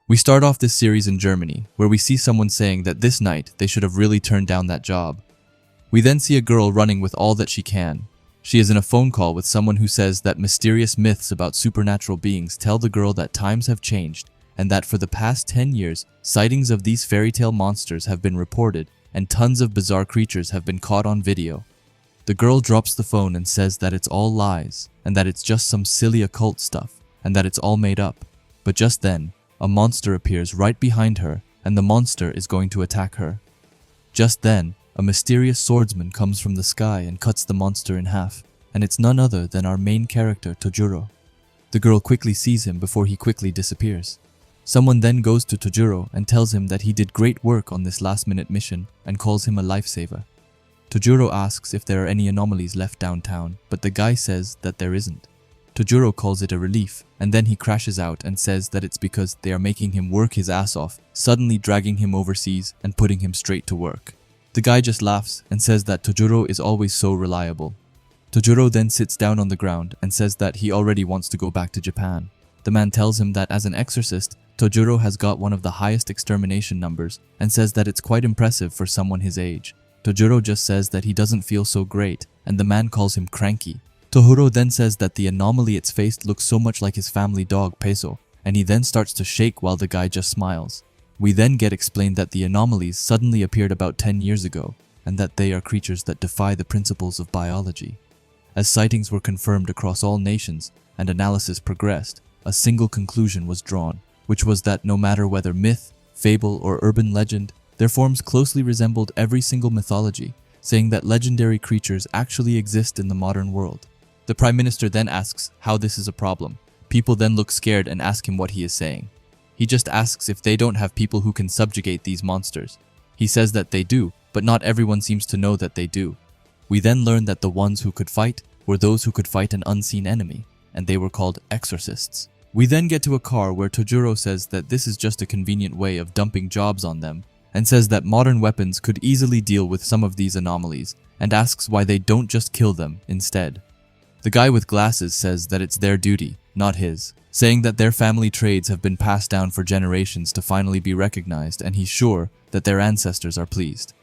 We start off this series in Germany, where we see someone saying that this night they should have really turned down that job. We then see a girl running with all that she can. She is in a phone call with someone who says that mysterious myths about supernatural beings tell the girl that times have changed and that for the past 10 years, sightings of these fairy tale monsters have been reported and tons of bizarre creatures have been caught on video. The girl drops the phone and says that it's all lies and that it's just some silly occult stuff and that it's all made up. But just then, a monster appears right behind her and the monster is going to attack her. Just then, a mysterious swordsman comes from the sky and cuts the monster in half, and it's none other than our main character, Tojuro. The girl quickly sees him before he quickly disappears. Someone then goes to Tojuro and tells him that he did great work on this last-minute mission and calls him a lifesaver. Tojuro asks if there are any anomalies left downtown, but the guy says that there isn't. Tojuro calls it a relief, and then he crashes out and says that it's because they are making him work his ass off, suddenly dragging him overseas and putting him straight to work. The guy just laughs and says that Tojuro is always so reliable. Tojuro then sits down on the ground and says that he already wants to go back to Japan. The man tells him that as an exorcist, Tojuro has got one of the highest extermination numbers and says that it's quite impressive for someone his age. Tojuro just says that he doesn't feel so great, and the man calls him cranky. Tojuro then says that the anomaly it's faced looks so much like his family dog Peso, and he then starts to shake while the guy just smiles. We then get explained that the anomalies suddenly appeared about 10 years ago, and that they are creatures that defy the principles of biology. As sightings were confirmed across all nations and analysis progressed, a single conclusion was drawn, which was that no matter whether myth, fable, or urban legend, their forms closely resembled every single mythology, saying that legendary creatures actually exist in the modern world. The Prime Minister then asks how this is a problem. People then look scared and ask him what he is saying. He just asks if they don't have people who can subjugate these monsters. He says that they do, but not everyone seems to know that they do. We then learn that the ones who could fight were those who could fight an unseen enemy, and they were called exorcists. We then get to a car where Tojuro says that this is just a convenient way of dumping jobs on them, and says that modern weapons could easily deal with some of these anomalies, and asks why they don't just kill them instead. The guy with glasses says that it's their duty, not his, saying that their family trades have been passed down for generations to finally be recognized, and he's sure that their ancestors are pleased.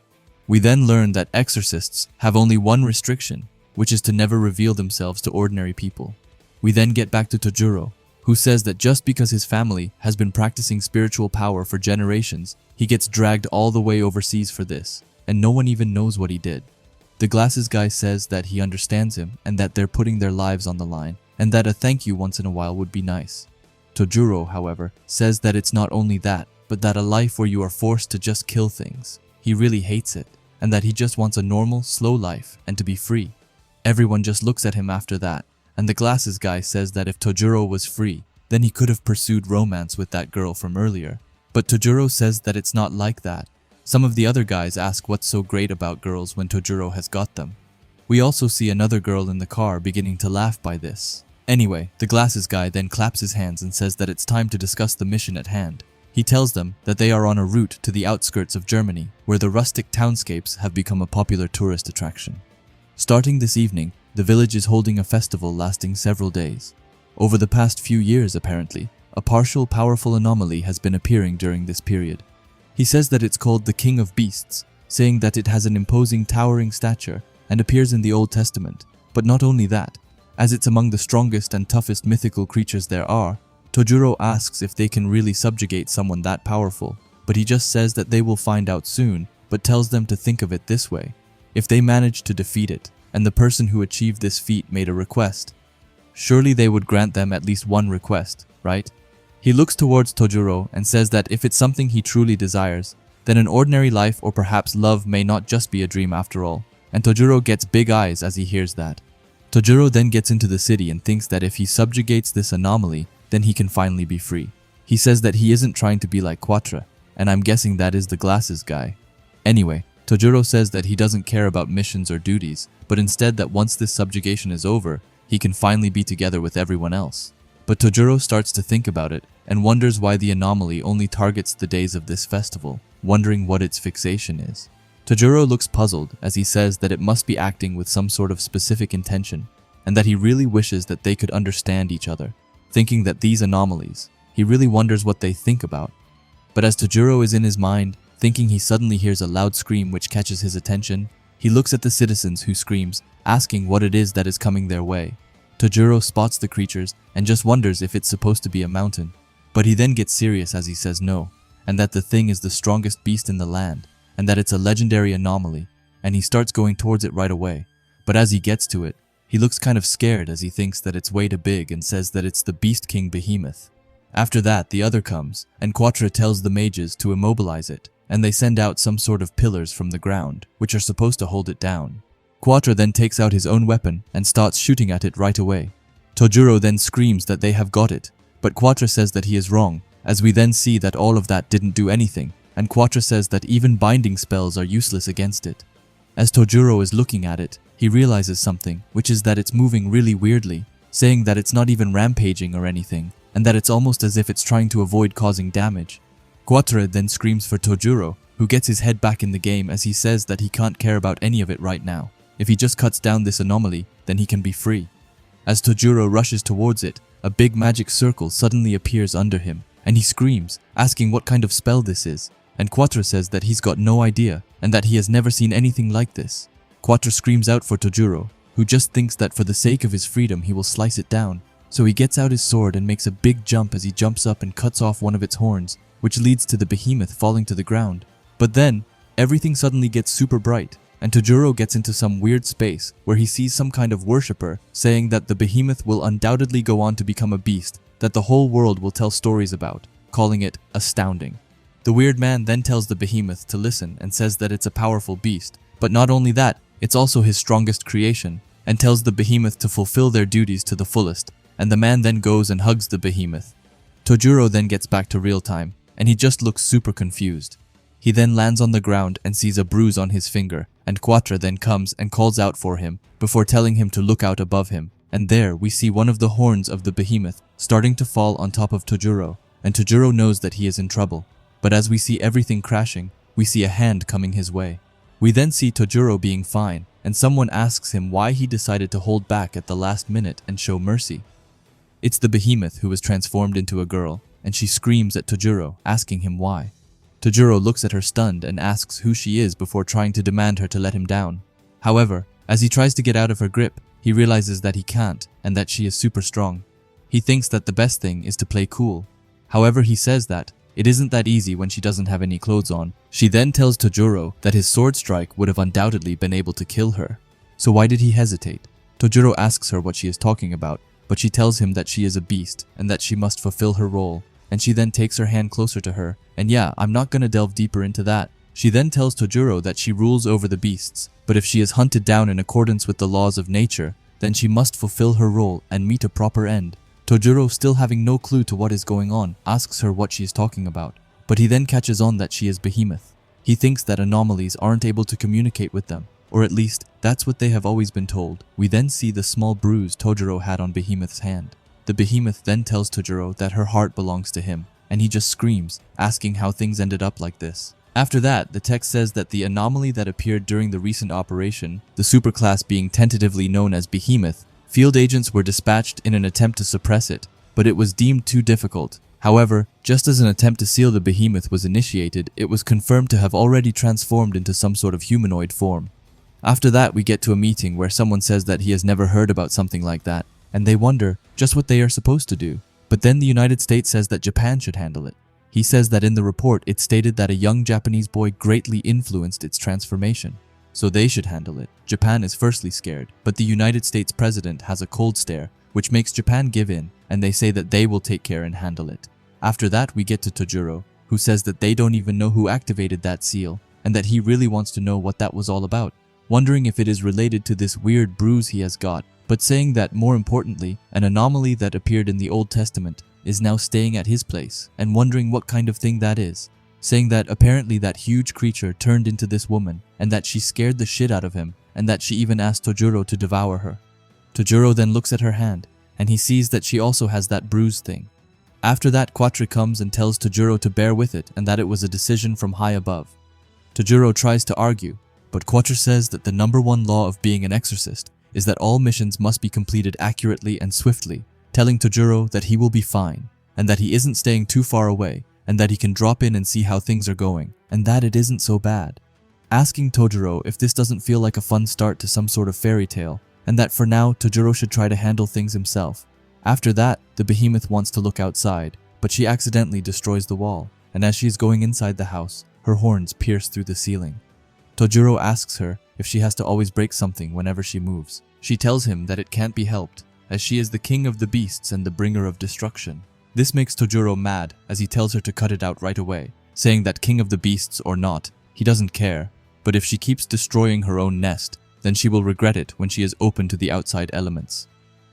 We then learn that exorcists have only one restriction, which is to never reveal themselves to ordinary people. We then get back to Tojuro, who says that just because his family has been practicing spiritual power for generations, he gets dragged all the way overseas for this, and no one even knows what he did. The glasses guy says that he understands him and that they're putting their lives on the line, and that a thank you once in a while would be nice. Tojuro, however, says that it's not only that, but that a life where you are forced to just kill things, he really hates it, and that he just wants a normal, slow life and to be free. Everyone just looks at him after that, and the glasses guy says that if Tojuro was free, then he could have pursued romance with that girl from earlier. But Tojuro says that it's not like that. Some of the other guys ask what's so great about girls when Tojuro has got them. We also see another girl in the car beginning to laugh by this. Anyway, the glasses guy then claps his hands and says that it's time to discuss the mission at hand. He tells them that they are on a route to the outskirts of Germany, where the rustic townscapes have become a popular tourist attraction. Starting this evening, the village is holding a festival lasting several days. Over the past few years, apparently, a partial powerful anomaly has been appearing during this period. He says that it's called the King of Beasts, saying that it has an imposing towering stature and appears in the Old Testament. But not only that, as it's among the strongest and toughest mythical creatures there are, Tojuro asks if they can really subjugate someone that powerful, but he just says that they will find out soon, but tells them to think of it this way. If they manage to defeat it, and the person who achieved this feat made a request, surely they would grant them at least one request, right? He looks towards Tojuro and says that if it's something he truly desires, then an ordinary life or perhaps love may not just be a dream after all, and Tojuro gets big eyes as he hears that. Tojuro then gets into the city and thinks that if he subjugates this anomaly, then he can finally be free. He says that he isn't trying to be like Quatre, and I'm guessing that is the glasses guy. Anyway, Tojuro says that he doesn't care about missions or duties, but instead that once this subjugation is over, he can finally be together with everyone else. But Tojuro starts to think about it and wonders why the anomaly only targets the days of this festival, wondering what its fixation is. Tojuro looks puzzled as he says that it must be acting with some sort of specific intention, and that he really wishes that they could understand each other, thinking that these anomalies, he really wonders what they think about. But as Tojuro is in his mind, thinking, he suddenly hears a loud scream which catches his attention. He looks at the citizens who screams, asking what it is that is coming their way. Tojuro spots the creatures and just wonders if it's supposed to be a mountain. But he then gets serious as he says no, and that the thing is the strongest beast in the land, and that it's a legendary anomaly, and he starts going towards it right away. But as he gets to it, he looks kind of scared as he thinks that it's way too big and says that it's the Beast King Behemoth. After that, the other comes, and Quattro tells the mages to immobilize it, and they send out some sort of pillars from the ground, which are supposed to hold it down. Quattro then takes out his own weapon and starts shooting at it right away. Tojuro then screams that they have got it, but Quattro says that he is wrong, as we then see that all of that didn't do anything, and Quattro says that even binding spells are useless against it. As Tojuro is looking at it, he realizes something, which is that it's moving really weirdly, saying that it's not even rampaging or anything, and that it's almost as if it's trying to avoid causing damage. Quattro then screams for Tojuro, who gets his head back in the game as he says that he can't care about any of it right now. If he just cuts down this anomaly, then he can be free. As Tojuro rushes towards it, a big magic circle suddenly appears under him, and he screams, asking what kind of spell this is, and Quattro says that he's got no idea, and that he has never seen anything like this. Quattro screams out for Tojuro, who just thinks that for the sake of his freedom he will slice it down, so he gets out his sword and makes a big jump as he jumps up and cuts off one of its horns, which leads to the behemoth falling to the ground. But then, everything suddenly gets super bright, and Tojuro gets into some weird space where he sees some kind of worshipper saying that the behemoth will undoubtedly go on to become a beast that the whole world will tell stories about, calling it astounding. The weird man then tells the behemoth to listen and says that it's a powerful beast, but not only that, it's also his strongest creation, and tells the behemoth to fulfill their duties to the fullest, and the man then goes and hugs the behemoth. Tojuro then gets back to real time, and he just looks super confused. He then lands on the ground and sees a bruise on his finger, and Quattro then comes and calls out for him before telling him to look out above him, and there we see one of the horns of the behemoth starting to fall on top of Tojuro, and Tojuro knows that he is in trouble. But as we see everything crashing, we see a hand coming his way. We then see Tojuro being fine, and someone asks him why he decided to hold back at the last minute and show mercy. It's the behemoth who was transformed into a girl, and she screams at Tojuro, asking him why. Tojuro looks at her stunned and asks who she is before trying to demand her to let him down. However, as he tries to get out of her grip, he realizes that he can't and that she is super strong. He thinks that the best thing is to play cool. However, he says that it isn't that easy when she doesn't have any clothes on. She then tells Tojuro that his sword strike would have undoubtedly been able to kill her. So why did he hesitate? Tojuro asks her what she is talking about, but she tells him that she is a beast and that she must fulfill her role, and she then takes her hand closer to her, and yeah, I'm not gonna delve deeper into that. She then tells Tojuro that she rules over the beasts, but if she is hunted down in accordance with the laws of nature, then she must fulfill her role and meet a proper end. Tojuro, still having no clue to what is going on, asks her what she is talking about, but he then catches on that she is Behemoth. He thinks that anomalies aren't able to communicate with them, or at least, that's what they have always been told. We then see the small bruise Tojuro had on Behemoth's hand. The Behemoth then tells Tojuro that her heart belongs to him, and he just screams, asking how things ended up like this. After that, the text says that the anomaly that appeared during the recent operation, the superclass being tentatively known as Behemoth, field agents were dispatched in an attempt to suppress it, but it was deemed too difficult. However, just as an attempt to seal the Behemoth was initiated, it was confirmed to have already transformed into some sort of humanoid form. After that, we get to a meeting where someone says that he has never heard about something like that, and they wonder just what they are supposed to do. But then the United States says that Japan should handle it. He says that in the report it stated that a young Japanese boy greatly influenced its transformation, so they should handle it. Japan is firstly scared, but the United States president has a cold stare, which makes Japan give in, and they say that they will take care and handle it. After that, we get to Tojuro, who says that they don't even know who activated that seal, and that he really wants to know what that was all about, wondering if it is related to this weird bruise he has got, but saying that more importantly, an anomaly that appeared in the Old Testament is now staying at his place, and wondering what kind of thing that is, saying that apparently that huge creature turned into this woman, and that she scared the shit out of him, and that she even asked Tojuro to devour her. Tojuro then looks at her hand, and he sees that she also has that bruise thing. After that, Quattro comes and tells Tojuro to bear with it and that it was a decision from high above. Tojuro tries to argue, but Quattro says that the #1 law of being an exorcist is that all missions must be completed accurately and swiftly, telling Tojuro that he will be fine. and that he isn't staying too far away, and that he can drop in and see how things are going, and that it isn't so bad. Asking Tojuro if this doesn't feel like a fun start to some sort of fairy tale, and that for now Tojuro should try to handle things himself. After that, the behemoth wants to look outside, but she accidentally destroys the wall, and as she is going inside the house, her horns pierce through the ceiling. Tojuro asks her if she has to always break something whenever she moves. She tells him that it can't be helped, as she is the king of the beasts and the bringer of destruction. This makes Tojuro mad as he tells her to cut it out right away, saying that king of the beasts or not, he doesn't care, but if she keeps destroying her own nest, then she will regret it when she is open to the outside elements.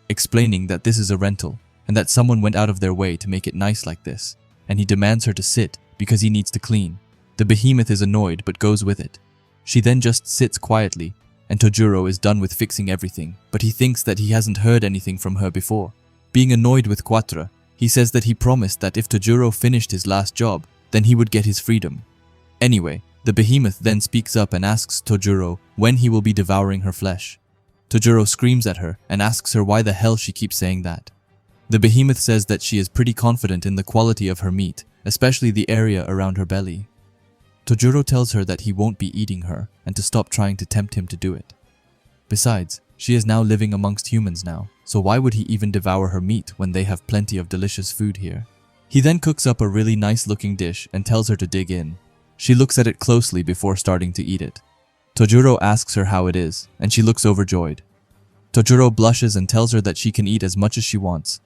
Explaining that this is a rental, and that someone went out of their way to make it nice like this, and he demands her to sit because he needs to clean. The behemoth is annoyed but goes with it. She then just sits quietly, and Tojuro is done with fixing everything, but he thinks that he hasn't heard anything from her before. Being annoyed with Quattro, he says that he promised that if Tojuro finished his last job, then he would get his freedom. Anyway, the behemoth then speaks up and asks Tojuro when he will be devouring her flesh. Tojuro screams at her and asks her why the hell she keeps saying that. The behemoth says that she is pretty confident in the quality of her meat, especially the area around her belly. Tojuro tells her that he won't be eating her and to stop trying to tempt him to do it. Besides, she is now living amongst humans now, so why would he even devour her meat when they have plenty of delicious food here? He then cooks up a really nice looking dish and tells her to dig in. She looks at it closely before starting to eat it. Tojuro asks her how it is, and she looks overjoyed. Tojuro blushes and tells her that she can eat as much as she wants.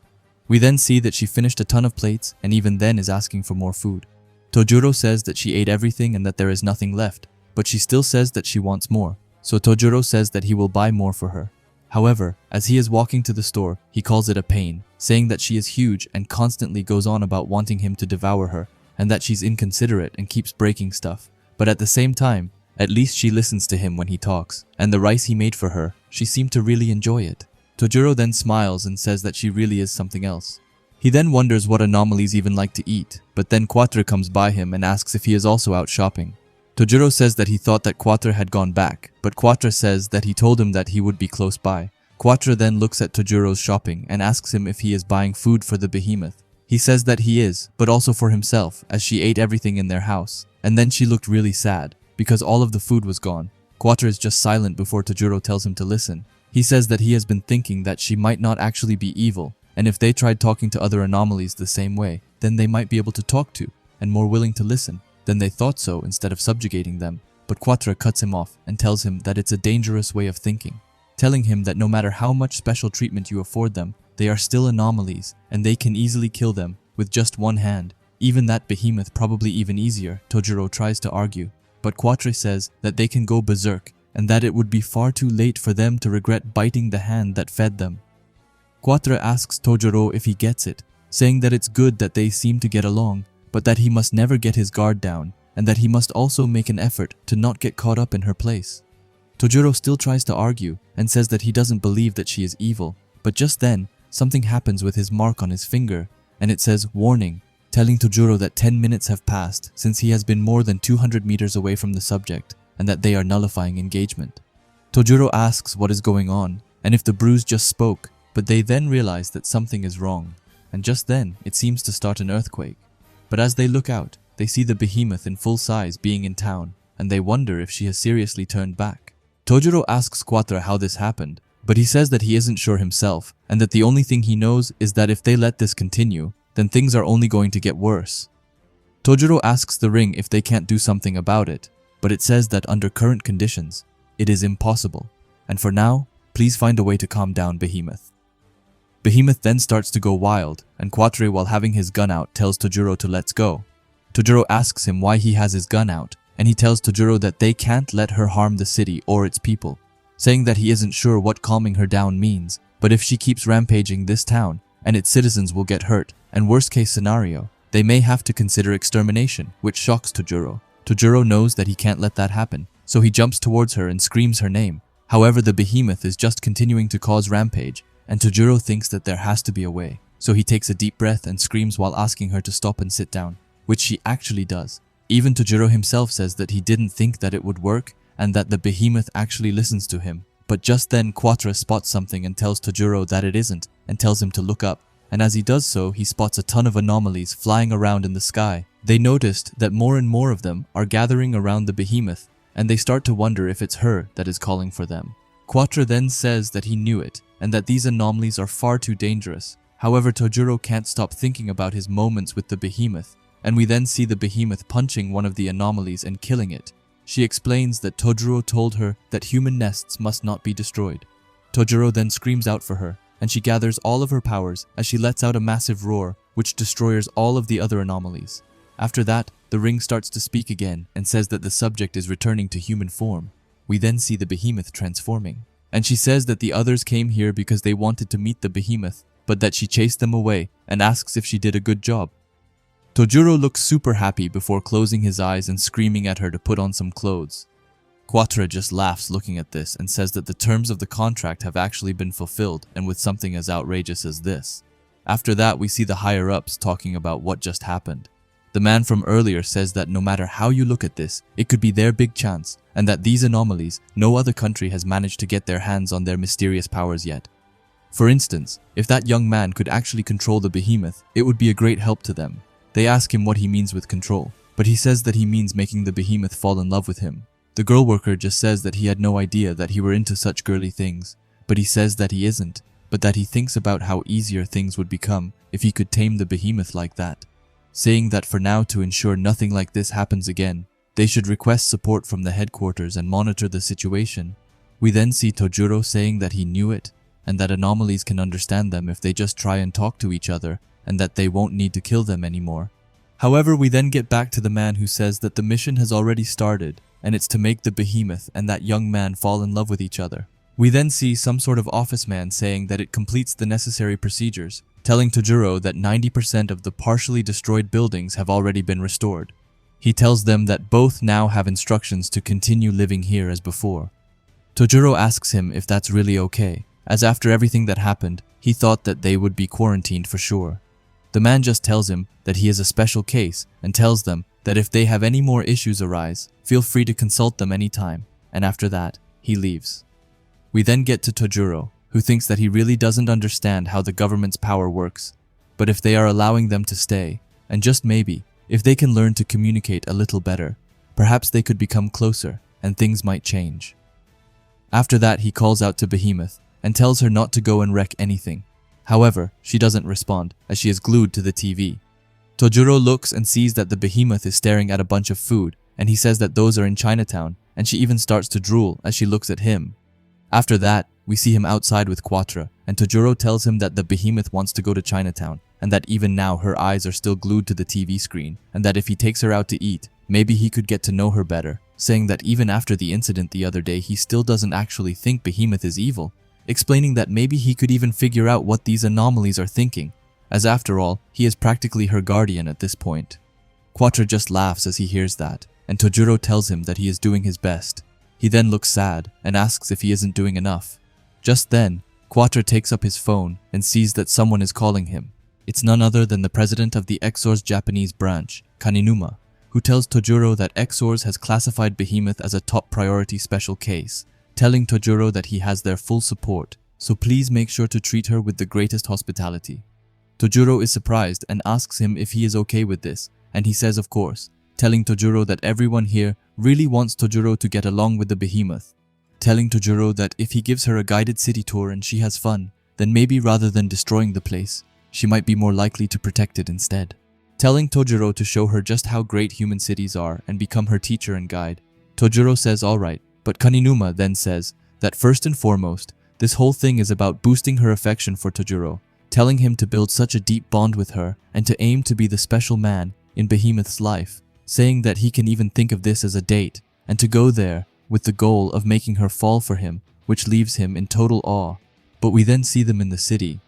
We then see that she finished a ton of plates and even then is asking for more food. Tojuro says that she ate everything and that there is nothing left, but she still says that she wants more, so Tojuro says that he will buy more for her. However, as he is walking to the store, he calls it a pain, saying that she is huge and constantly goes on about wanting him to devour her, and that she's inconsiderate and keeps breaking stuff. But at the same time, at least she listens to him when he talks, and the rice he made for her, she seemed to really enjoy it. Tojuro then smiles and says that she really is something else. He then wonders what anomalies even like to eat, but then Quattro comes by him and asks if he is also out shopping. Tojuro says that he thought that Quattro had gone back, but Quattro says that he told him that he would be close by. Quattro then looks at Tojuro's shopping and asks him if he is buying food for the behemoth. He says that he is, but also for himself, as she ate everything in their house, and then she looked really sad, because all of the food was gone. Quattro is just silent before Tojuro tells him to listen. He says that he has been thinking that she might not actually be evil, and if they tried talking to other anomalies the same way, then they might be able to talk to, and more willing to listen. Then they thought so instead of subjugating them, but Quattro cuts him off and tells him that it's a dangerous way of thinking, telling him that no matter how much special treatment you afford them, they are still anomalies, and they can easily kill them with just one hand. Even that behemoth probably even easier, Tojuro tries to argue, but Quattro says that they can go berserk, and that it would be far too late for them to regret biting the hand that fed them. Quattro asks Tojuro if he gets it, saying that it's good that they seem to get along, but that he must never get his guard down, and that he must also make an effort to not get caught up in her place. Tojuro still tries to argue, and says that he doesn't believe that she is evil, but just then, something happens with his mark on his finger, and it says, "Warning," telling Tojuro that 10 minutes have passed since he has been more than 200 meters away from the subject, and that they are nullifying engagement. Tojuro asks what is going on, and if the bruise just spoke, but they then realize that something is wrong, and just then it seems to start an earthquake. But as they look out, they see the behemoth in full size being in town, and they wonder if she has seriously turned back. Tojuro asks Quattro how this happened, but he says that he isn't sure himself, and that the only thing he knows is that if they let this continue, then things are only going to get worse. Tojuro asks the ring if they can't do something about it, but it says that under current conditions, it is impossible, and for now, please find a way to calm down Behemoth. Behemoth then starts to go wild, and Quattro, while having his gun out, tells Tojuro to let's go. Tojuro asks him why he has his gun out, and he tells Tojuro that they can't let her harm the city or its people, saying that he isn't sure what calming her down means, but if she keeps rampaging this town, and its citizens will get hurt, and worst case scenario, they may have to consider extermination, which shocks Tojuro. Tojuro knows that he can't let that happen, so he jumps towards her and screams her name. However, the behemoth is just continuing to cause rampage, and Tojuro thinks that there has to be a way, so he takes a deep breath and screams while asking her to stop and sit down, which she actually does. Even Tojuro himself says that he didn't think that it would work, and that the behemoth actually listens to him. But just then Quattro spots something and tells Tojuro that it isn't, and tells him to look up, and as he does so, he spots a ton of anomalies flying around in the sky. They noticed that more and more of them are gathering around the behemoth, and they start to wonder if it's her that is calling for them. Quattro then says that he knew it, and that these anomalies are far too dangerous. However, Tojuro can't stop thinking about his moments with the behemoth, and we then see the behemoth punching one of the anomalies and killing it. She explains that Tojuro told her that human nests must not be destroyed. Tojuro then screams out for her, and she gathers all of her powers as she lets out a massive roar, which destroys all of the other anomalies. After that, the ring starts to speak again and says that the subject is returning to human form. We then see the behemoth transforming, and she says that the others came here because they wanted to meet the behemoth, but that she chased them away and asks if she did a good job. Tojuro looks super happy before closing his eyes and screaming at her to put on some clothes. Quattro just laughs looking at this and says that the terms of the contract have actually been fulfilled, and with something as outrageous as this. After that, we see the higher-ups talking about what just happened. The man from earlier says that no matter how you look at this, it could be their big chance, and that these anomalies, no other country has managed to get their hands on their mysterious powers yet. For instance, if that young man could actually control the behemoth, it would be a great help to them. They ask him what he means with control, but he says that he means making the behemoth fall in love with him. The girl worker just says that he had no idea that he were into such girly things, but he says that he isn't, but that he thinks about how easier things would become if he could tame the behemoth like that. Saying that for now, to ensure nothing like this happens again, they should request support from the headquarters and monitor the situation. We then see Tojuro saying that he knew it, and that anomalies can understand them if they just try and talk to each other, and that they won't need to kill them anymore. However, we then get back to the man who says that the mission has already started, and it's to make the behemoth and that young man fall in love with each other. We then see some sort of office man saying that it completes the necessary procedures, telling Tojuro that 90% of the partially destroyed buildings have already been restored. He tells them that both now have instructions to continue living here as before. Tojuro asks him if that's really okay, as after everything that happened, he thought that they would be quarantined for sure. The man just tells him that he is a special case and tells them that if they have any more issues arise, feel free to consult them anytime, and after that, he leaves. We then get to Tojuro, who thinks that he really doesn't understand how the government's power works, but if they are allowing them to stay, and just maybe, if they can learn to communicate a little better, perhaps they could become closer and things might change. After that, he calls out to Behemoth and tells her not to go and wreck anything. However, she doesn't respond as she is glued to the TV. Tojuro looks and sees that the Behemoth is staring at a bunch of food, and he says that those are in Chinatown, and she even starts to drool as she looks at him. After that, we see him outside with Quattro, and Tojuro tells him that the Behemoth wants to go to Chinatown, and that even now her eyes are still glued to the TV screen, and that if he takes her out to eat, maybe he could get to know her better, saying that even after the incident the other day he still doesn't actually think Behemoth is evil, explaining that maybe he could even figure out what these anomalies are thinking, as after all, he is practically her guardian at this point. Quattro just laughs as he hears that, and Tojuro tells him that he is doing his best. He then looks sad and asks if he isn't doing enough. Just then, Quattro takes up his phone and sees that someone is calling him. It's none other than the president of the Exor's Japanese branch, Kaninuma, who tells Tojuro that Exors has classified Behemoth as a top priority special case, telling Tojuro that he has their full support, so please make sure to treat her with the greatest hospitality. Tojuro is surprised and asks him if he is okay with this, and he says of course, telling Tojuro that everyone here really wants Tojuro to get along with the Behemoth, telling Tojuro that if he gives her a guided city tour and she has fun, then maybe rather than destroying the place, she might be more likely to protect it instead. Telling Tojuro to show her just how great human cities are and become her teacher and guide. Tojuro says alright, but Kaninuma then says that first and foremost, this whole thing is about boosting her affection for Tojuro, telling him to build such a deep bond with her and to aim to be the special man in Behemoth's life, saying that he can even think of this as a date and to go there with the goal of making her fall for him, which leaves him in total awe. But we then see them in the city.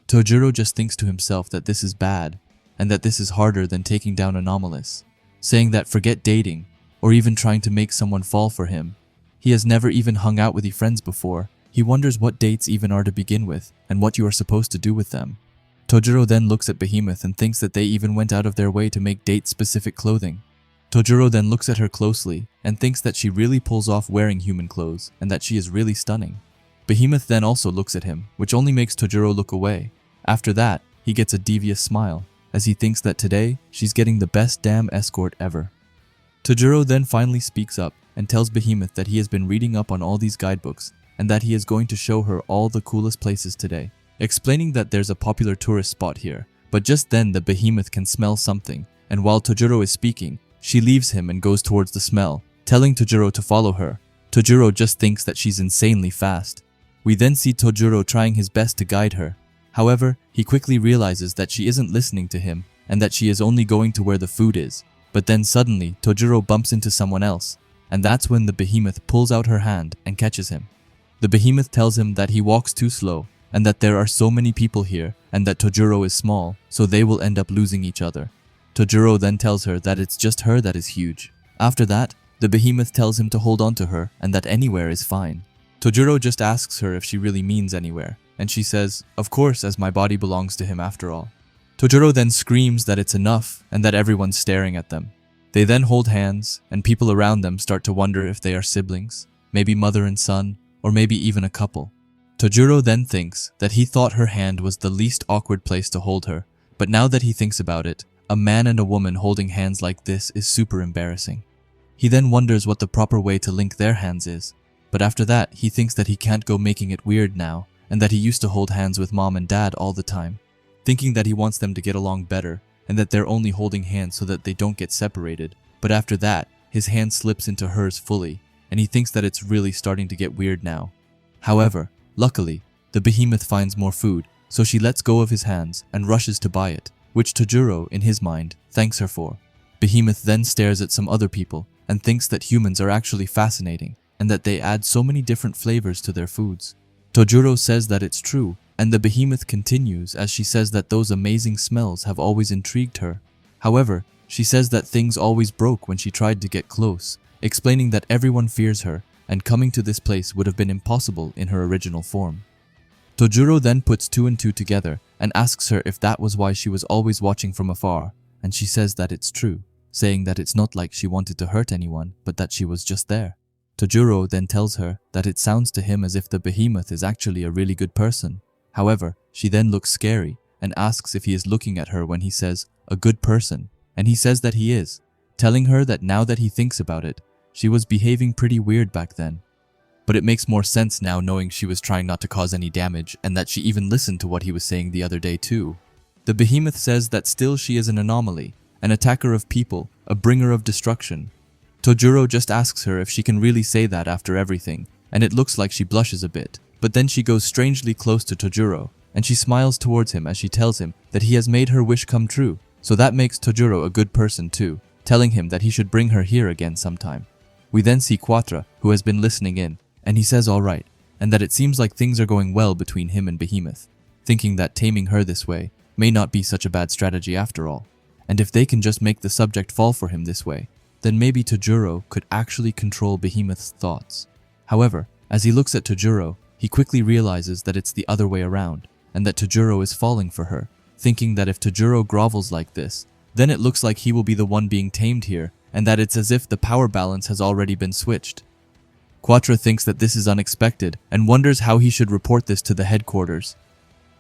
Tojuro just thinks to himself that this is bad and that this is harder than taking down Anomalous, saying that forget dating or even trying to make someone fall for him. He has never even hung out with friends before. He wonders what dates even are to begin with and what you are supposed to do with them. Tojuro then looks at Behemoth and thinks that they even went out of their way to make date-specific clothing. Tojuro then looks at her closely and thinks that she really pulls off wearing human clothes and that she is really stunning. Behemoth then also looks at him, which only makes Tojuro look away. After that, he gets a devious smile, as he thinks that today she's getting the best damn escort ever. Tojuro then finally speaks up and tells Behemoth that he has been reading up on all these guidebooks and that he is going to show her all the coolest places today, explaining that there's a popular tourist spot here. But just then the Behemoth can smell something, and while Tojuro is speaking, she leaves him and goes towards the smell, telling Tojuro to follow her. Tojuro just thinks that she's insanely fast. We then see Tojuro trying his best to guide her. However, he quickly realizes that she isn't listening to him and that she is only going to where the food is. But then suddenly, Tojuro bumps into someone else, and that's when the Behemoth pulls out her hand and catches him. The Behemoth tells him that he walks too slow and that there are so many people here and that Tojuro is small, so they will end up losing each other. Tojuro then tells her that it's just her that is huge. After that, the Behemoth tells him to hold on to her and that anywhere is fine. Tojuro just asks her if she really means anywhere, and she says, "Of course, as my body belongs to him after all." Tojuro then screams that it's enough and that everyone's staring at them. They then hold hands, and people around them start to wonder if they are siblings, maybe mother and son, or maybe even a couple. Tojuro then thinks that he thought her hand was the least awkward place to hold her, but now that he thinks about it, a man and a woman holding hands like this is super embarrassing. He then wonders what the proper way to link their hands is, but after that he thinks that he can't go making it weird now, and that he used to hold hands with mom and dad all the time, thinking that he wants them to get along better, and that they're only holding hands so that they don't get separated. But after that, his hand slips into hers fully, and he thinks that it's really starting to get weird now. However, luckily, the Behemoth finds more food, so she lets go of his hands and rushes to buy it, which Tojuro, in his mind, thanks her for. Behemoth then stares at some other people and thinks that humans are actually fascinating and that they add so many different flavors to their foods. Tojuro says that it's true, and the Behemoth continues as she says that those amazing smells have always intrigued her. However, she says that things always broke when she tried to get close, explaining that everyone fears her and coming to this place would have been impossible in her original form. Tojuro then puts two and two together and asks her if that was why she was always watching from afar, and she says that it's true, saying that it's not like she wanted to hurt anyone, but that she was just there. Tojuro then tells her that it sounds to him as if the Behemoth is actually a really good person. However, she then looks scary and asks if he is looking at her when he says, "a good person," and he says that he is, telling her that now that he thinks about it, she was behaving pretty weird back then. But it makes more sense now knowing she was trying not to cause any damage and that she even listened to what he was saying the other day too. The Behemoth says that still she is an anomaly, an attacker of people, a bringer of destruction. Tojuro just asks her if she can really say that after everything, and it looks like she blushes a bit. But then she goes strangely close to Tojuro, and she smiles towards him as she tells him that he has made her wish come true, so that makes Tojuro a good person too, telling him that he should bring her here again sometime. We then see Quattro, who has been listening in, and he says alright, and that it seems like things are going well between him and Behemoth, thinking that taming her this way may not be such a bad strategy after all, and if they can just make the subject fall for him this way, then maybe Tojuro could actually control Behemoth's thoughts. However, as he looks at Tojuro, he quickly realizes that it's the other way around, and that Tojuro is falling for her, thinking that if Tojuro grovels like this, then it looks like he will be the one being tamed here, and that it's as if the power balance has already been switched. Quattro thinks that this is unexpected and wonders how he should report this to the headquarters.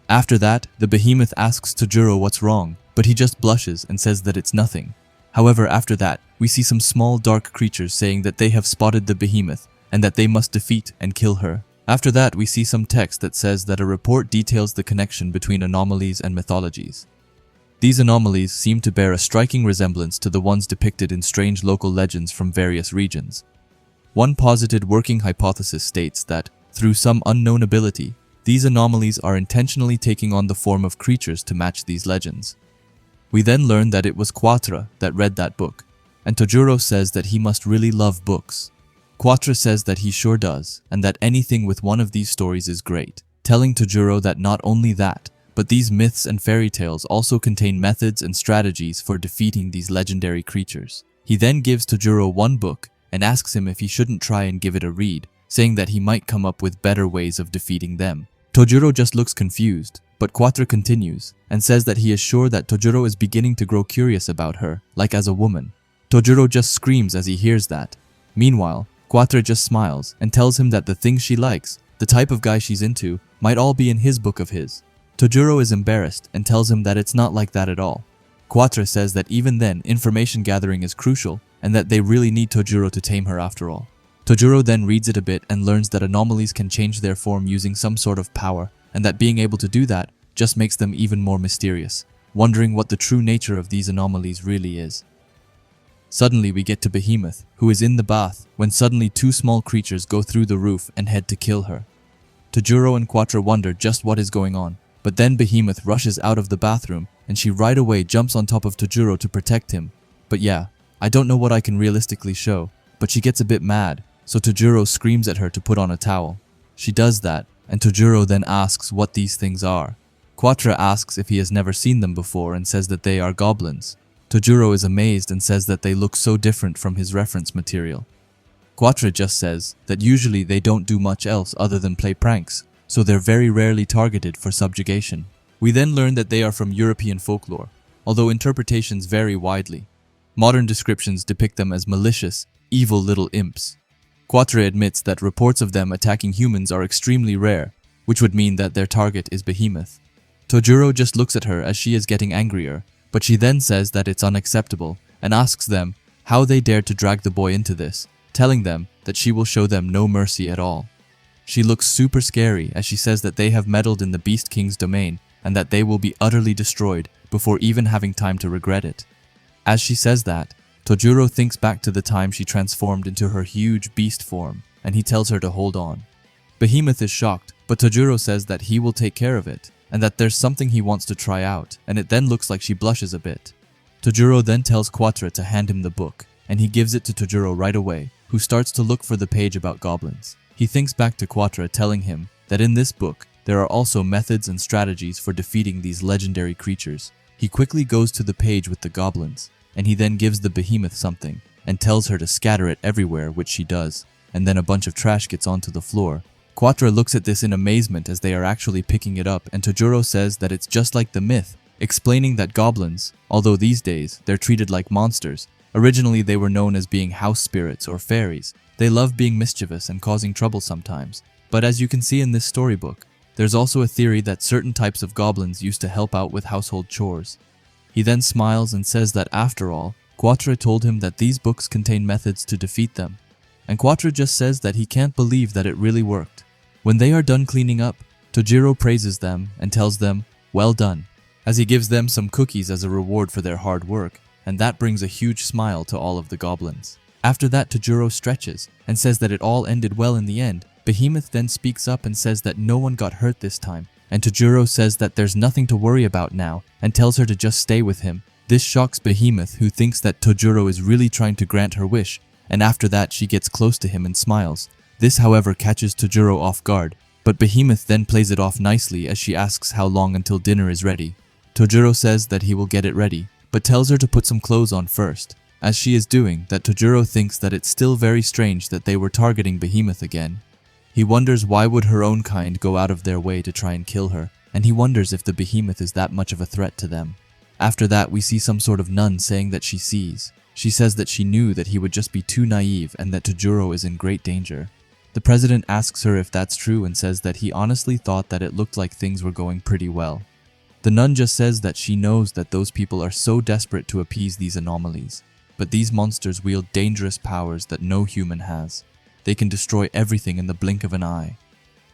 After that, the Behemoth asks Tojuro what's wrong, but he just blushes and says that it's nothing. However, after that, we see some small dark creatures saying that they have spotted the Behemoth and that they must defeat and kill her. After that, we see some text that says that a report details the connection between anomalies and mythologies. These anomalies seem to bear a striking resemblance to the ones depicted in strange local legends from various regions. One posited working hypothesis states that, through some unknown ability, these anomalies are intentionally taking on the form of creatures to match these legends. We then learn that it was Quattro that read that book, and Tojuro says that he must really love books. Quattro says that he sure does, and that anything with one of these stories is great, telling Tojuro that not only that, but these myths and fairy tales also contain methods and strategies for defeating these legendary creatures. He then gives Tojuro one book and asks him if he shouldn't try and give it a read, saying that he might come up with better ways of defeating them. Tojuro just looks confused, but Quattro continues and says that he is sure that Tojuro is beginning to grow curious about her, like as a woman. Tojuro just screams as he hears that. Meanwhile, Quattro just smiles and tells him that the things she likes, the type of guy she's into, might all be in his book of his. Tojuro is embarrassed and tells him that it's not like that at all. Quatre says that even then, information gathering is crucial and that they really need Tojuro to tame her after all. Tojuro then reads it a bit and learns that anomalies can change their form using some sort of power, and that being able to do that just makes them even more mysterious, wondering what the true nature of these anomalies really is. Suddenly we get to Behemoth, who is in the bath, when suddenly two small creatures go through the roof and head to kill her. Tojuro and Quatre wonder just what is going on, but then Behemoth rushes out of the bathroom and she right away jumps on top of Tojuro to protect him. But yeah, I don't know what I can realistically show, but she gets a bit mad, so Tojuro screams at her to put on a towel. She does that, and Tojuro then asks what these things are. Quatre asks if he has never seen them before and says that they are goblins. Tojuro is amazed and says that they look so different from his reference material. Quatre just says that usually they don't do much else other than play pranks, so they're very rarely targeted for subjugation. We then learn that they are from European folklore, although interpretations vary widely. Modern descriptions depict them as malicious, evil little imps. Quatre admits that reports of them attacking humans are extremely rare, which would mean that their target is Behemoth. Tojuro just looks at her as she is getting angrier, but she then says that it's unacceptable and asks them how they dared to drag the boy into this, telling them that she will show them no mercy at all. She looks super scary as she says that they have meddled in the Beast King's domain and that they will be utterly destroyed before even having time to regret it. As she says that, Tojuro thinks back to the time she transformed into her huge beast form, and he tells her to hold on. Behemoth is shocked, but Tojuro says that he will take care of it, and that there's something he wants to try out, and it then looks like she blushes a bit. Tojuro then tells Quatre to hand him the book, and he gives it to Tojuro right away, who starts to look for the page about goblins. He thinks back to Quatre telling him that in this book, there are also methods and strategies for defeating these legendary creatures. He quickly goes to the page with the goblins, and he then gives the Behemoth something, and tells her to scatter it everywhere, which she does, and then a bunch of trash gets onto the floor. Quatre looks at this in amazement as they are actually picking it up, and Tojuro says that it's just like the myth, explaining that goblins, although these days they're treated like monsters, originally they were known as being house spirits or fairies. They love being mischievous and causing trouble sometimes. But as you can see in this storybook, there's also a theory that certain types of goblins used to help out with household chores. He then smiles and says that after all, Quatre told him that these books contain methods to defeat them. And Quatre just says that he can't believe that it really worked. When they are done cleaning up, Tojuro praises them and tells them, well done, as he gives them some cookies as a reward for their hard work, and that brings a huge smile to all of the goblins. After that, Tojuro stretches and says that it all ended well in the end. Behemoth then speaks up and says that no one got hurt this time, and Tojuro says that there's nothing to worry about now and tells her to just stay with him. This shocks Behemoth, who thinks that Tojuro is really trying to grant her wish, and after that she gets close to him and smiles. This, however, catches Tojuro off guard, but Behemoth then plays it off nicely as she asks how long until dinner is ready. Tojuro says that he will get it ready, but tells her to put some clothes on first. As she is doing that, Tojuro thinks that it's still very strange that they were targeting Behemoth again. He wonders why would her own kind go out of their way to try and kill her, and he wonders if the Behemoth is that much of a threat to them. After that, we see some sort of nun saying that she sees. She says that she knew that he would just be too naive and that Tojuro is in great danger. The president asks her if that's true and says that he honestly thought that it looked like things were going pretty well. The nun just says that she knows that those people are so desperate to appease these anomalies, but these monsters wield dangerous powers that no human has. They can destroy everything in the blink of an eye.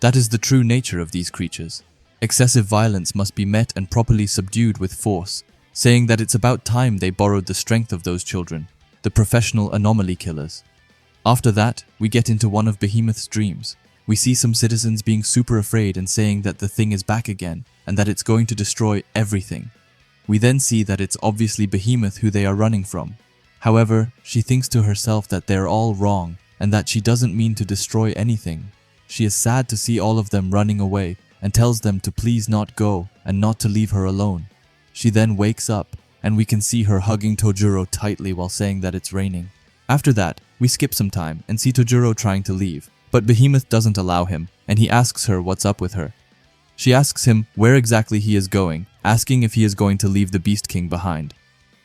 That is the true nature of these creatures. Excessive violence must be met and properly subdued with force, saying that it's about time they borrowed the strength of those children, the professional anomaly killers. After that, we get into one of Behemoth's dreams. We see some citizens being super afraid and saying that the thing is back again and that it's going to destroy everything. We then see that it's obviously Behemoth who they are running from. However, she thinks to herself that they're all wrong and that she doesn't mean to destroy anything. She is sad to see all of them running away and tells them to please not go and not to leave her alone. She then wakes up and we can see her hugging Tojuro tightly while saying that it's raining. After that, we skip some time and see Tojuro trying to leave, but Behemoth doesn't allow him and he asks her what's up with her. She asks him where exactly he is going, asking if he is going to leave the Beast King behind.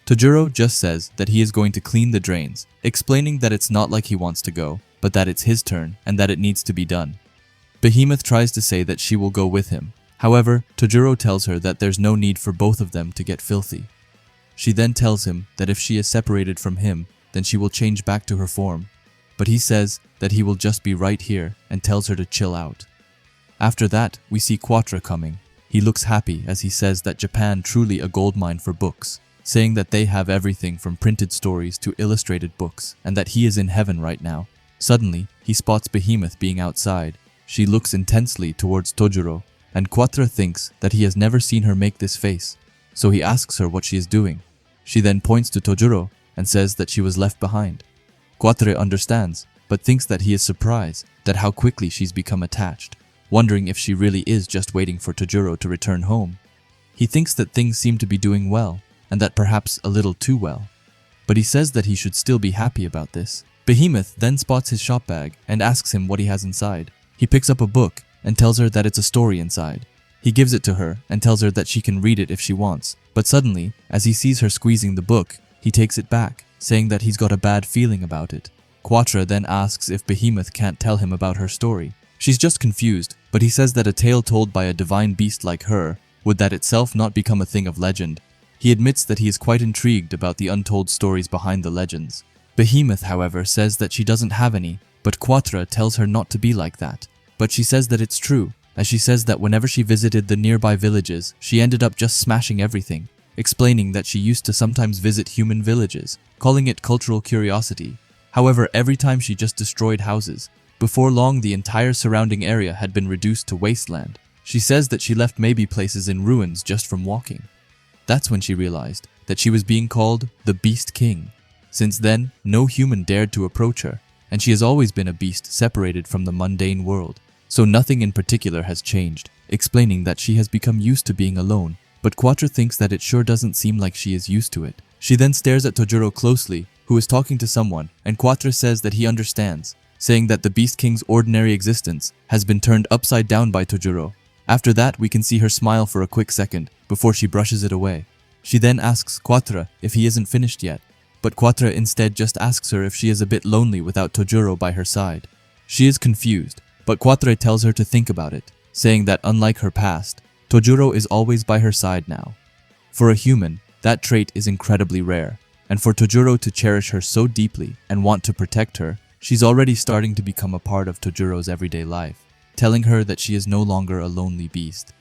Tojuro just says that he is going to clean the drains, explaining that it's not like he wants to go, but that it's his turn and that it needs to be done. Behemoth tries to say that she will go with him. However, Tojuro tells her that there's no need for both of them to get filthy. She then tells him that if she is separated from him, then she will change back to her form. But he says that he will just be right here and tells her to chill out. After that, we see Quatre coming. He looks happy as he says that Japan truly a goldmine for books, saying that they have everything from printed stories to illustrated books and that he is in heaven right now. Suddenly, he spots Behemoth being outside. She looks intensely towards Tojuro, and Quatre thinks that he has never seen her make this face, so he asks her what she is doing. She then points to Tojuro and says that she was left behind. Quatre understands, but thinks that he is surprised at how quickly she's become attached, wondering if she really is just waiting for Tojuro to return home. He thinks that things seem to be doing well, and that perhaps a little too well. But he says that he should still be happy about this. Behemoth then spots his shop bag and asks him what he has inside. He picks up a book and tells her that it's a story inside. He gives it to her and tells her that she can read it if she wants. But suddenly, as he sees her squeezing the book, he takes it back, saying that he's got a bad feeling about it. Quatre then asks if Behemoth can't tell him about her story. She's just confused, but he says that a tale told by a divine beast like her would that itself not become a thing of legend. He admits that he is quite intrigued about the untold stories behind the legends. Behemoth, however, says that she doesn't have any, but Quatre tells her not to be like that. But she says that it's true, as she says that whenever she visited the nearby villages, she ended up just smashing everything, explaining that she used to sometimes visit human villages, calling it cultural curiosity. However, every time she just destroyed houses. Before long, the entire surrounding area had been reduced to wasteland. She says that she left maybe places in ruins just from walking. That's when she realized that she was being called the Beast King. Since then, no human dared to approach her, and she has always been a beast separated from the mundane world. So nothing in particular has changed, explaining that she has become used to being alone, but Quatre thinks that it sure doesn't seem like she is used to it. She then stares at Tojuro closely, who is talking to someone, and Quatre says that he understands, saying that the Beast King's ordinary existence has been turned upside down by Tojuro. After that, we can see her smile for a quick second, before she brushes it away. She then asks Quatre if he isn't finished yet, but Quatre instead just asks her if she is a bit lonely without Tojuro by her side. She is confused, but Quatre tells her to think about it, saying that unlike her past, Tojuro is always by her side now. For a human, that trait is incredibly rare, and for Tojuro to cherish her so deeply and want to protect her, she's already starting to become a part of Tojuro's everyday life, telling her that she is no longer a lonely beast.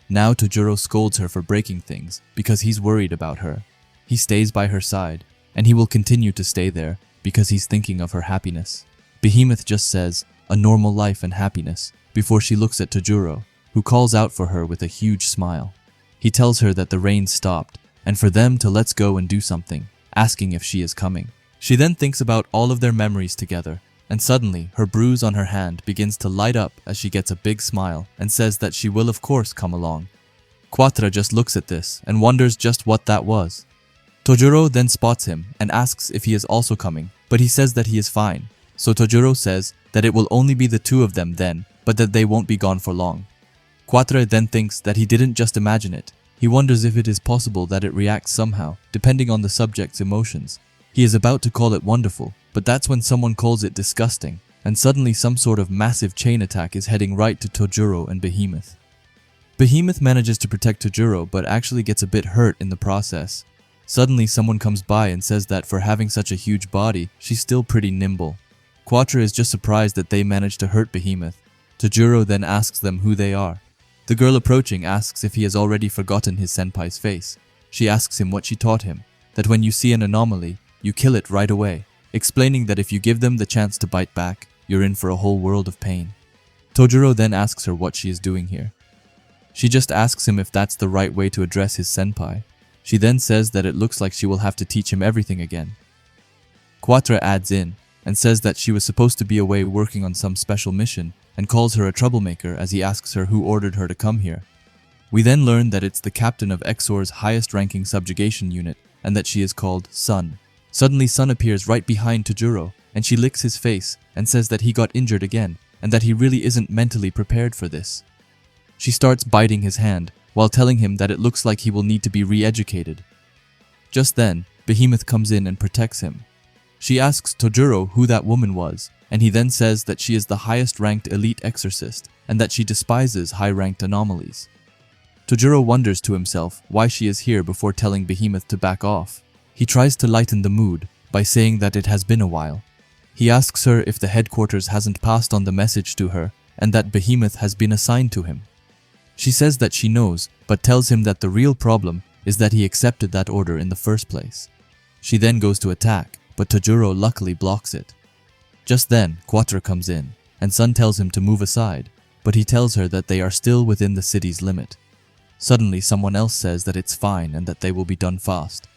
Now Tojuro scolds her for breaking things because he's worried about her. He stays by her side, and he will continue to stay there because he's thinking of her happiness. Behemoth just says, "A normal life and happiness," before she looks at Tojuro, who calls out for her with a huge smile. He tells her that the rain stopped, and for them to let's go and do something, asking if she is coming. She then thinks about all of their memories together, and suddenly her bruise on her hand begins to light up as she gets a big smile and says that she will of course come along. Quatre just looks at this and wonders just what that was. Tojuro then spots him and asks if he is also coming, but he says that he is fine. So Tojuro says that it will only be the two of them then, but that they won't be gone for long. Quatre then thinks that he didn't just imagine it. He wonders if it is possible that it reacts somehow, depending on the subject's emotions. He is about to call it wonderful, but that's when someone calls it disgusting, and suddenly some sort of massive chain attack is heading right to Tojuro and Behemoth. Behemoth manages to protect Tojuro, but actually gets a bit hurt in the process. Suddenly someone comes by and says that for having such a huge body, she's still pretty nimble. Quatre is just surprised that they managed to hurt Behemoth. Tojuro then asks them who they are. The girl approaching asks if he has already forgotten his senpai's face. She asks him what she taught him, that when you see an anomaly, you kill it right away, explaining that if you give them the chance to bite back, you're in for a whole world of pain. Tojuro then asks her what she is doing here. She just asks him if that's the right way to address his senpai. She then says that it looks like she will have to teach him everything again. Quatre adds in and says that she was supposed to be away working on some special mission and calls her a troublemaker as he asks her who ordered her to come here. We then learn that it's the captain of Exor's highest-ranking subjugation unit and that she is called Sun. Suddenly Sun appears right behind Tojuro and she licks his face and says that he got injured again and that he really isn't mentally prepared for this. She starts biting his hand while telling him that it looks like he will need to be re-educated. Just then, Behemoth comes in and protects him. She asks Tojuro who that woman was, and he then says that she is the highest-ranked elite exorcist and that she despises high-ranked anomalies. Tojuro wonders to himself why she is here before telling Behemoth to back off. He tries to lighten the mood by saying that it has been a while. He asks her if the headquarters hasn't passed on the message to her and that Behemoth has been assigned to him. She says that she knows, but tells him that the real problem is that he accepted that order in the first place. She then goes to attack, but Tojuro luckily blocks it. Just then, Quatre comes in, and Sun tells him to move aside, but he tells her that they are still within the city's limit. Suddenly, someone else says that it's fine and that they will be done fast.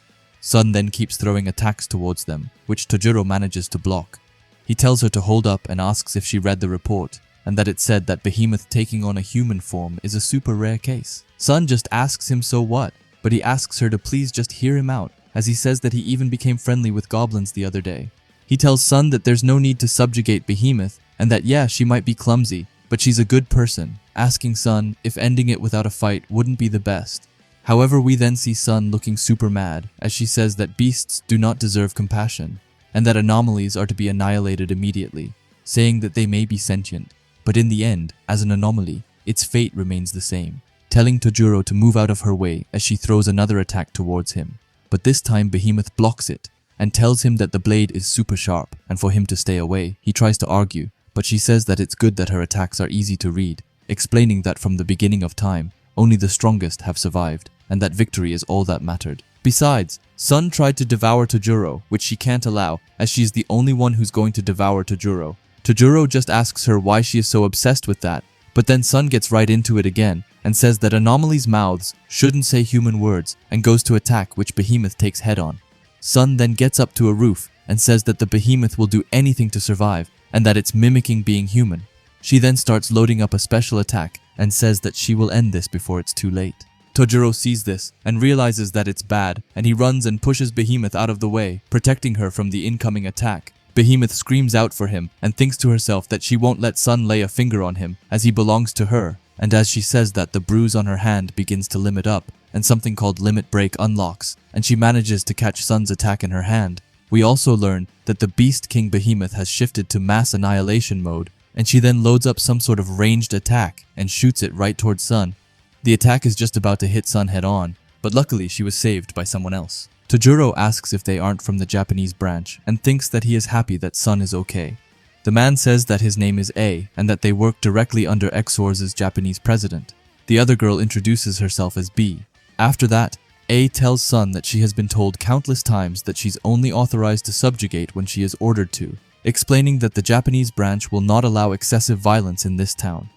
Sun then keeps throwing attacks towards them, which Tojuro manages to block. He tells her to hold up and asks if she read the report, and that it said that Behemoth taking on a human form is a super rare case. Sun just asks him so what, but he asks her to please just hear him out, as he says that he even became friendly with goblins the other day. He tells Sun that there's no need to subjugate Behemoth, and that yeah, she might be clumsy, but she's a good person, asking Sun if ending it without a fight wouldn't be the best. However, we then see Sun looking super mad, as she says that beasts do not deserve compassion, and that anomalies are to be annihilated immediately, saying that they may be sentient. But in the end, as an anomaly, its fate remains the same, telling Tojuro to move out of her way as she throws another attack towards him. But this time Behemoth blocks it, and tells him that the blade is super sharp, and for him to stay away. He tries to argue, but she says that it's good that her attacks are easy to read, explaining that from the beginning of time, only the strongest have survived, and that victory is all that mattered. Besides, Sun tried to devour Tojuro, which she can't allow, as she is the only one who's going to devour Tojuro. Tojuro just asks her why she is so obsessed with that, but then Sun gets right into it again and says that anomalies' mouths shouldn't say human words and goes to attack, which Behemoth takes head on. Sun then gets up to a roof and says that the Behemoth will do anything to survive and that it's mimicking being human. She then starts loading up a special attack and says that she will end this before it's too late. Tojuro sees this and realizes that it's bad, and he runs and pushes Behemoth out of the way, protecting her from the incoming attack. Behemoth screams out for him and thinks to herself that she won't let Sun lay a finger on him as he belongs to her, and as she says that, the bruise on her hand begins to limit up and something called limit break unlocks, and she manages to catch Sun's attack in her hand. We also learn that the Beast King Behemoth has shifted to mass annihilation mode, and she then loads up some sort of ranged attack and shoots it right towards Sun. The attack is just about to hit Sun head on, but luckily she was saved by someone else. Tojuro asks if they aren't from the Japanese branch and thinks that he is happy that Sun is okay. The man says that his name is A and that they work directly under Exor's Japanese president. The other girl introduces herself as B. After that, A tells Sun that she has been told countless times that she's only authorized to subjugate when she is ordered to, explaining that the Japanese branch will not allow excessive violence in this town.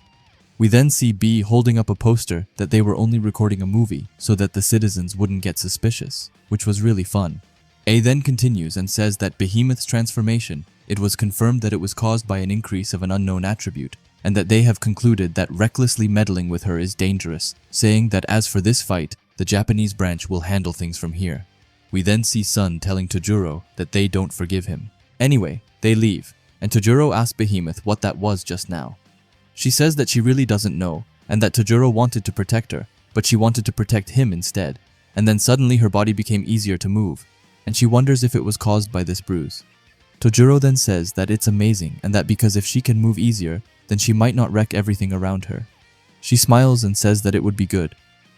We then see B holding up a poster that they were only recording a movie so that the citizens wouldn't get suspicious, which was really fun. A then continues and says that Behemoth's transformation, it was confirmed that it was caused by an increase of an unknown attribute, and that they have concluded that recklessly meddling with her is dangerous, saying that as for this fight, the Japanese branch will handle things from here. We then see Sun telling Tojuro that they don't forgive him. Anyway, they leave, and Tojuro asks Behemoth what that was just now. She says that she really doesn't know, and that Tojuro wanted to protect her, but she wanted to protect him instead, and then suddenly her body became easier to move, and she wonders if it was caused by this bruise. Tojuro then says that it's amazing and that because if she can move easier, then she might not wreck everything around her. She smiles and says that it would be good.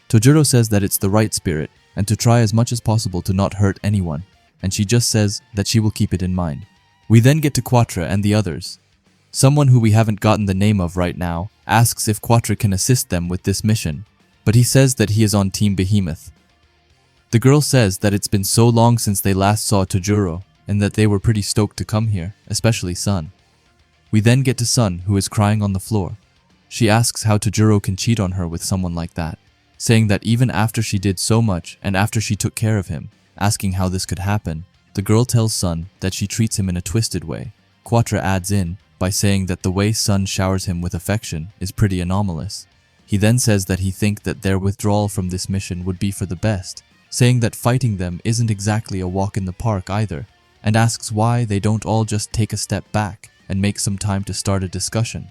Tojuro says that it's the right spirit and to try as much as possible to not hurt anyone, and she just says that she will keep it in mind. We then get to Quatre and the others. Someone who we haven't gotten the name of right now asks if Quatre can assist them with this mission, but he says that he is on Team Behemoth. The girl says that it's been so long since they last saw Tojuro, and that they were pretty stoked to come here, especially Sun. We then get to Sun, who is crying on the floor. She asks how Tojuro can cheat on her with someone like that, saying that even after she did so much and after she took care of him, asking how this could happen. The girl tells Sun that she treats him in a twisted way. Quatre adds in by saying that the way Sun showers him with affection is pretty anomalous. He then says that he thinks that their withdrawal from this mission would be for the best, saying that fighting them isn't exactly a walk in the park either, and asks why they don't all just take a step back and make some time to start a discussion.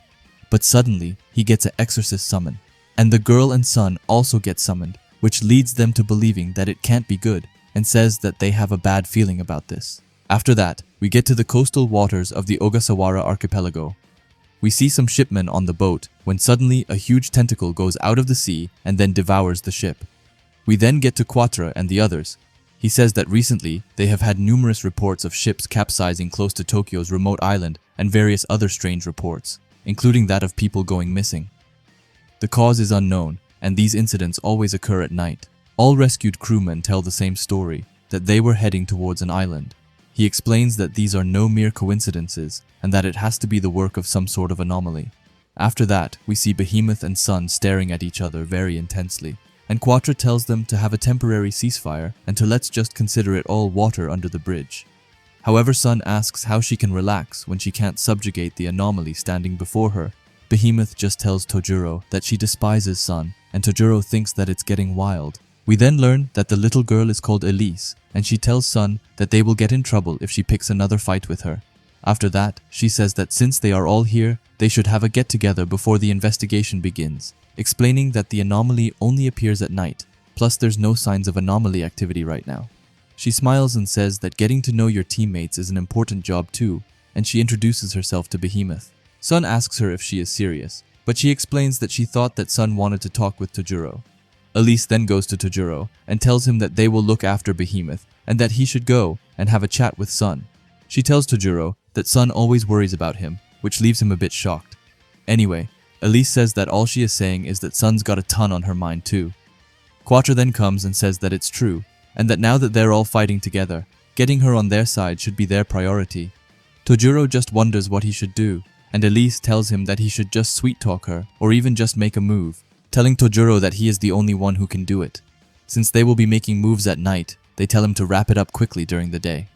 But suddenly, he gets an exorcist summon, and the girl and Sun also get summoned, which leads them to believing that it can't be good, and says that they have a bad feeling about this. After that, we get to the coastal waters of the Ogasawara archipelago. We see some shipmen on the boat when suddenly a huge tentacle goes out of the sea and then devours the ship. We then get to Quattro and the others. He says that recently they have had numerous reports of ships capsizing close to Tokyo's remote island and various other strange reports, including that of people going missing. The cause is unknown, and these incidents always occur at night. All rescued crewmen tell the same story, that they were heading towards an island. He explains that these are no mere coincidences, and that it has to be the work of some sort of anomaly. After that, we see Behemoth and Sun staring at each other very intensely, and Quattro tells them to have a temporary ceasefire and to let's just consider it all water under the bridge. However, Sun asks how she can relax when she can't subjugate the anomaly standing before her. Behemoth just tells Tojuro that she despises Sun, and Tojuro thinks that it's getting wild. We then learn that the little girl is called Elise, and she tells Sun that they will get in trouble if she picks another fight with her. After that, she says that since they are all here, they should have a get-together before the investigation begins, explaining that the anomaly only appears at night, plus there's no signs of anomaly activity right now. She smiles and says that getting to know your teammates is an important job too, and she introduces herself to Behemoth. Sun asks her if she is serious, but she explains that she thought that Sun wanted to talk with Tojuro. Elise then goes to Tojuro and tells him that they will look after Behemoth and that he should go and have a chat with Sun. She tells Tojuro that Sun always worries about him, which leaves him a bit shocked. Anyway, Elise says that all she is saying is that Sun's got a ton on her mind too. Quattro then comes and says that it's true, and that now that they're all fighting together, getting her on their side should be their priority. Tojuro just wonders what he should do, and Elise tells him that he should just sweet-talk her or even just make a move, telling Tojuro that he is the only one who can do it. Since they will be making moves at night, they tell him to wrap it up quickly during the day.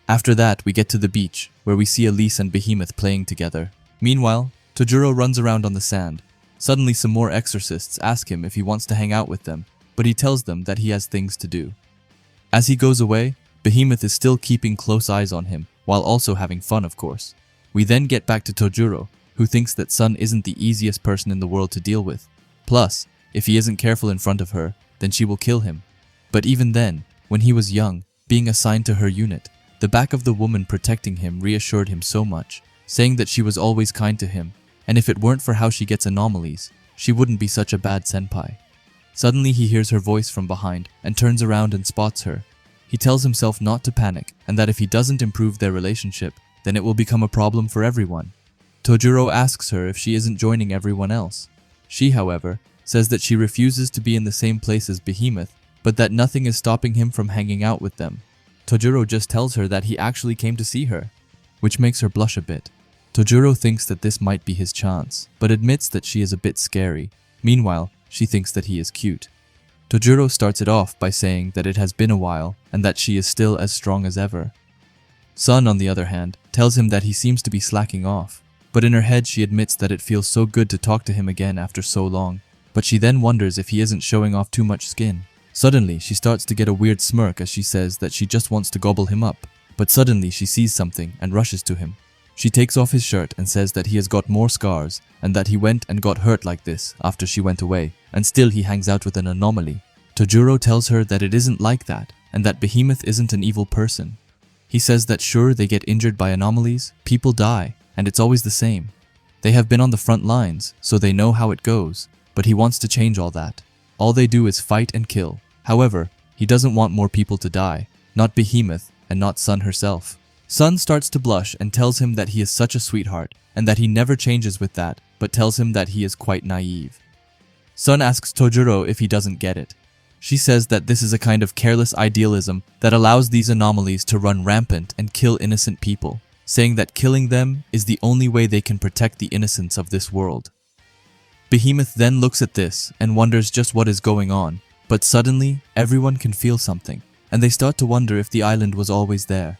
After that, we get to the beach, where we see Elise and Behemoth playing together. Meanwhile, Tojuro runs around on the sand. Suddenly some more exorcists ask him if he wants to hang out with them, but he tells them that he has things to do. As he goes away, Behemoth is still keeping close eyes on him, while also having fun of course. We then get back to Tojuro, who thinks that Sun isn't the easiest person in the world to deal with. Plus, if he isn't careful in front of her, then she will kill him. But even then, when he was young, being assigned to her unit, the back of the woman protecting him reassured him so much, saying that she was always kind to him, and if it weren't for how she gets anomalies, she wouldn't be such a bad senpai. Suddenly he hears her voice from behind and turns around and spots her. He tells himself not to panic and that if he doesn't improve their relationship, then it will become a problem for everyone. Tojuro asks her if she isn't joining everyone else. She, however, says that she refuses to be in the same place as Behemoth, but that nothing is stopping him from hanging out with them. Tojuro just tells her that he actually came to see her, which makes her blush a bit. Tojuro thinks that this might be his chance, but admits that she is a bit scary. Meanwhile, she thinks that he is cute. Tojuro starts it off by saying that it has been a while and that she is still as strong as ever. Sun, on the other hand, tells him that he seems to be slacking off, but in her head she admits that it feels so good to talk to him again after so long, but she then wonders if he isn't showing off too much skin. Suddenly, she starts to get a weird smirk as she says that she just wants to gobble him up, but suddenly she sees something and rushes to him. She takes off his shirt and says that he has got more scars and that he went and got hurt like this after she went away, and still he hangs out with an anomaly. Tojuro tells her that it isn't like that and that Behemoth isn't an evil person. He says that sure, they get injured by anomalies, people die, and it's always the same. They have been on the front lines, so they know how it goes, but he wants to change all that. All they do is fight and kill. However, he doesn't want more people to die, not Behemoth and not Sun herself. Sun starts to blush and tells him that he is such a sweetheart and that he never changes with that, but tells him that he is quite naive. Sun asks Tojuro if he doesn't get it. She says that this is a kind of careless idealism that allows these anomalies to run rampant and kill innocent people, saying that killing them is the only way they can protect the innocence of this world. Behemoth then looks at this and wonders just what is going on, but suddenly everyone can feel something, and they start to wonder if the island was always there.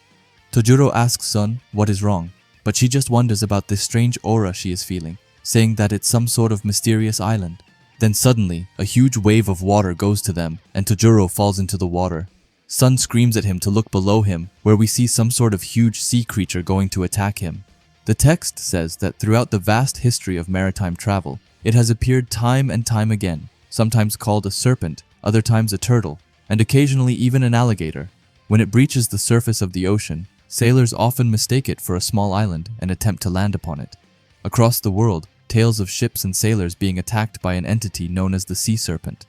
Tojuro asks Sun what is wrong, but she just wonders about this strange aura she is feeling, saying that it's some sort of mysterious island. Then suddenly, a huge wave of water goes to them, and Tojuro falls into the water. Sun screams at him to look below him, where we see some sort of huge sea creature going to attack him. The text says that throughout the vast history of maritime travel, it has appeared time and time again, sometimes called a serpent, other times a turtle, and occasionally even an alligator. When it breaches the surface of the ocean, sailors often mistake it for a small island and attempt to land upon it. Across the world, tales of ships and sailors being attacked by an entity known as the sea serpent.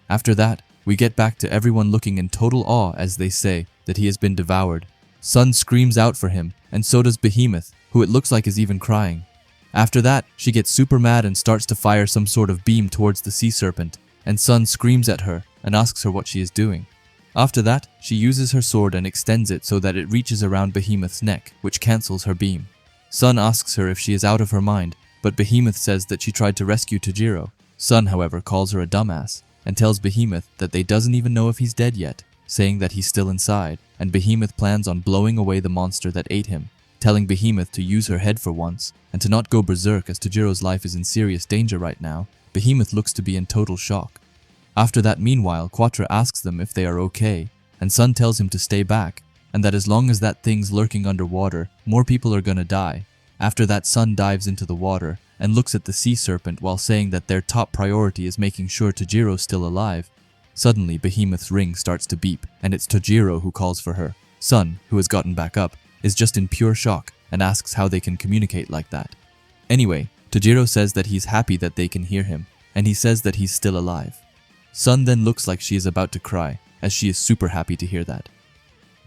After that, we get back to everyone looking in total awe as they say that he has been devoured. Sun screams out for him, and so does Behemoth, who it looks like is even crying. After that, she gets super mad and starts to fire some sort of beam towards the sea serpent, and Sun screams at her and asks her what she is doing. After that, she uses her sword and extends it so that it reaches around Behemoth's neck, which cancels her beam. Sun asks her if she is out of her mind, but Behemoth says that she tried to rescue Tojiro. Sun, however, calls her a dumbass and tells Behemoth that they doesn't even know if he's dead yet, saying that he's still inside, and Behemoth plans on blowing away the monster that ate him, telling Behemoth to use her head for once and to not go berserk as Tojiro's life is in serious danger right now. Behemoth looks to be in total shock. After that, meanwhile, Quattro asks them if they are okay, and Sun tells him to stay back, and that as long as that thing's lurking underwater, more people are gonna die. After that, Sun dives into the water and looks at the sea serpent while saying that their top priority is making sure Tojiro's still alive. Suddenly, Behemoth's ring starts to beep, and it's Tojiro who calls for her. Sun, who has gotten back up, is just in pure shock and asks how they can communicate like that. Anyway, Tojiro says that he's happy that they can hear him, and he says that he's still alive. Sun then looks like she is about to cry, as she is super happy to hear that.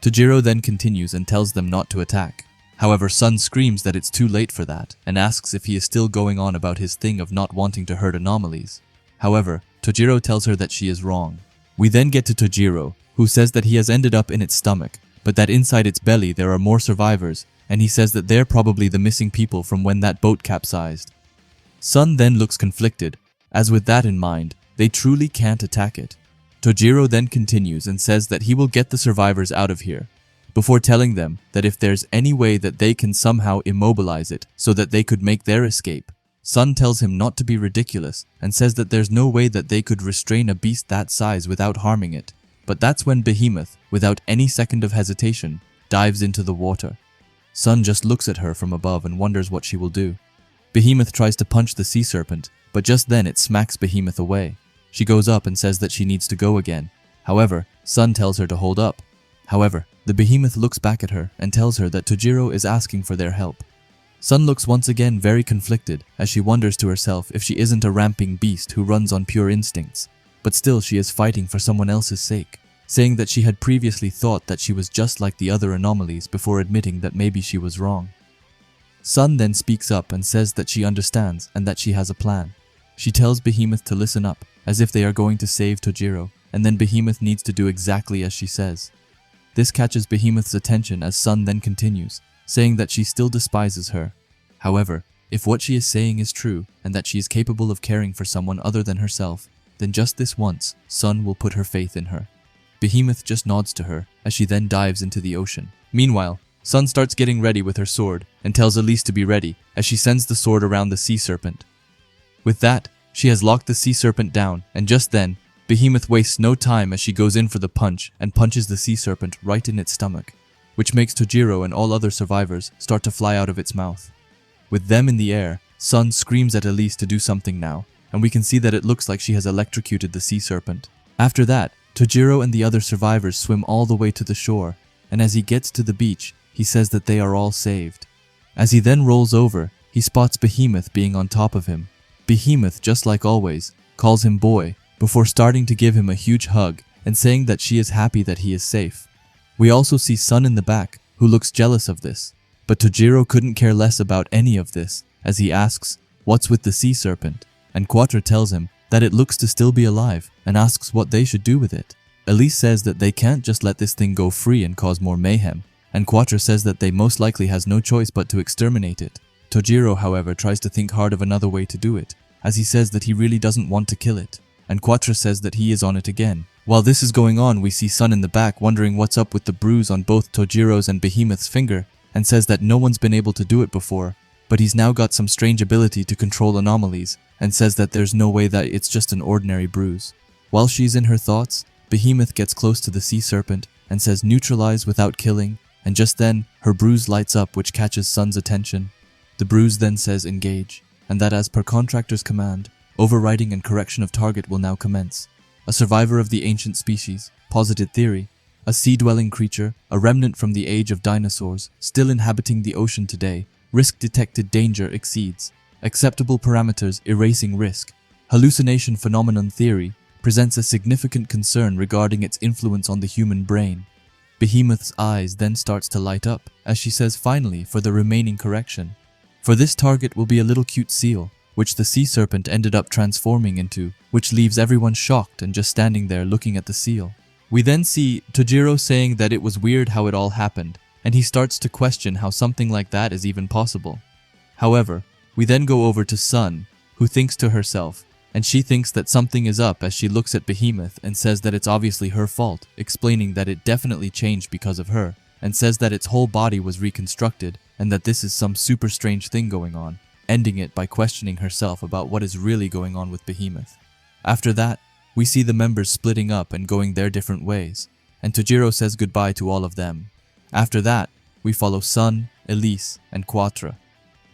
Tojiro then continues and tells them not to attack. However, Sun screams that it's too late for that, and asks if he is still going on about his thing of not wanting to hurt anomalies. However, Tojiro tells her that she is wrong. We then get to Tojiro, who says that he has ended up in its stomach, but that inside its belly there are more survivors, and he says that they're probably the missing people from when that boat capsized. Sun then looks conflicted, as with that in mind, they truly can't attack it. Tojiro then continues and says that he will get the survivors out of here, before telling them that if there's any way that they can somehow immobilize it so that they could make their escape. Sun tells him not to be ridiculous and says that there's no way that they could restrain a beast that size without harming it. But that's when Behemoth, without any second of hesitation, dives into the water. Sun just looks at her from above and wonders what she will do. Behemoth tries to punch the sea serpent, but just then it smacks Behemoth away. She goes up and says that she needs to go again. However, Sun tells her to hold up. However, the Behemoth looks back at her and tells her that Tojiro is asking for their help. Sun looks once again very conflicted as she wonders to herself if she isn't a ramping beast who runs on pure instincts, but still she is fighting for someone else's sake, saying that she had previously thought that she was just like the other anomalies before admitting that maybe she was wrong. Sun then speaks up and says that she understands and that she has a plan. She tells Behemoth to listen up, as if they are going to save Tojiro, and then Behemoth needs to do exactly as she says. This catches Behemoth's attention as Sun then continues, saying that she still despises her. However, if what she is saying is true, and that she is capable of caring for someone other than herself, then just this once, Sun will put her faith in her. Behemoth just nods to her, as she then dives into the ocean. Meanwhile, Sun starts getting ready with her sword, and tells Elise to be ready, as she sends the sword around the sea serpent. With that, she has locked the sea serpent down, and just then, Behemoth wastes no time as she goes in for the punch and punches the sea serpent right in its stomach, which makes Tojiro and all other survivors start to fly out of its mouth. With them in the air, Sun screams at Elise to do something now, and we can see that it looks like she has electrocuted the sea serpent. After that, Tojiro and the other survivors swim all the way to the shore, and as he gets to the beach, he says that they are all saved. As he then rolls over, he spots Behemoth being on top of him. Behemoth, just like always, calls him boy, before starting to give him a huge hug and saying that she is happy that he is safe. We also see Sun in the back, who looks jealous of this, but Tojiro couldn't care less about any of this, as he asks, "What's with the sea serpent?" And Quattro tells him that it looks to still be alive and asks what they should do with it. Elise says that they can't just let this thing go free and cause more mayhem, and Quattro says that they most likely has no choice but to exterminate it. Tojiro, however, tries to think hard of another way to do it, as he says that he really doesn't want to kill it, and Quattro says that he is on it again. While this is going on, we see Sun in the back wondering what's up with the bruise on both Tojiro's and Behemoth's finger, and says that no one's been able to do it before, but he's now got some strange ability to control anomalies, and says that there's no way that it's just an ordinary bruise. While she's in her thoughts, Behemoth gets close to the sea serpent and says neutralize without killing, and just then, her bruise lights up, which catches Sun's attention. The bruise then says engage, and that as per contractor's command, overriding and correction of target will now commence. A survivor of the ancient species, posited theory, a sea-dwelling creature, a remnant from the age of dinosaurs, still inhabiting the ocean today, Risk detected danger exceeds. Acceptable parameters erasing risk. Hallucination phenomenon theory presents a significant concern regarding its influence on the human brain. Behemoth's eyes then starts to light up as she says finally for the remaining correction. For this target will be a little cute seal, which the sea serpent ended up transforming into, which leaves everyone shocked and just standing there looking at the seal. We then see Tojiro saying that it was weird how it all happened, and he starts to question how something like that is even possible. However, we then go over to Sun, who thinks to herself, and she thinks that something is up as she looks at Behemoth and says that it's obviously her fault, explaining that it definitely changed because of her, and says that its whole body was reconstructed and that this is some super strange thing going on, ending it by questioning herself about what is really going on with Behemoth. After that, we see the members splitting up and going their different ways, and Tojiro says goodbye to all of them. After that, we follow Sun, Elise, and Quatre.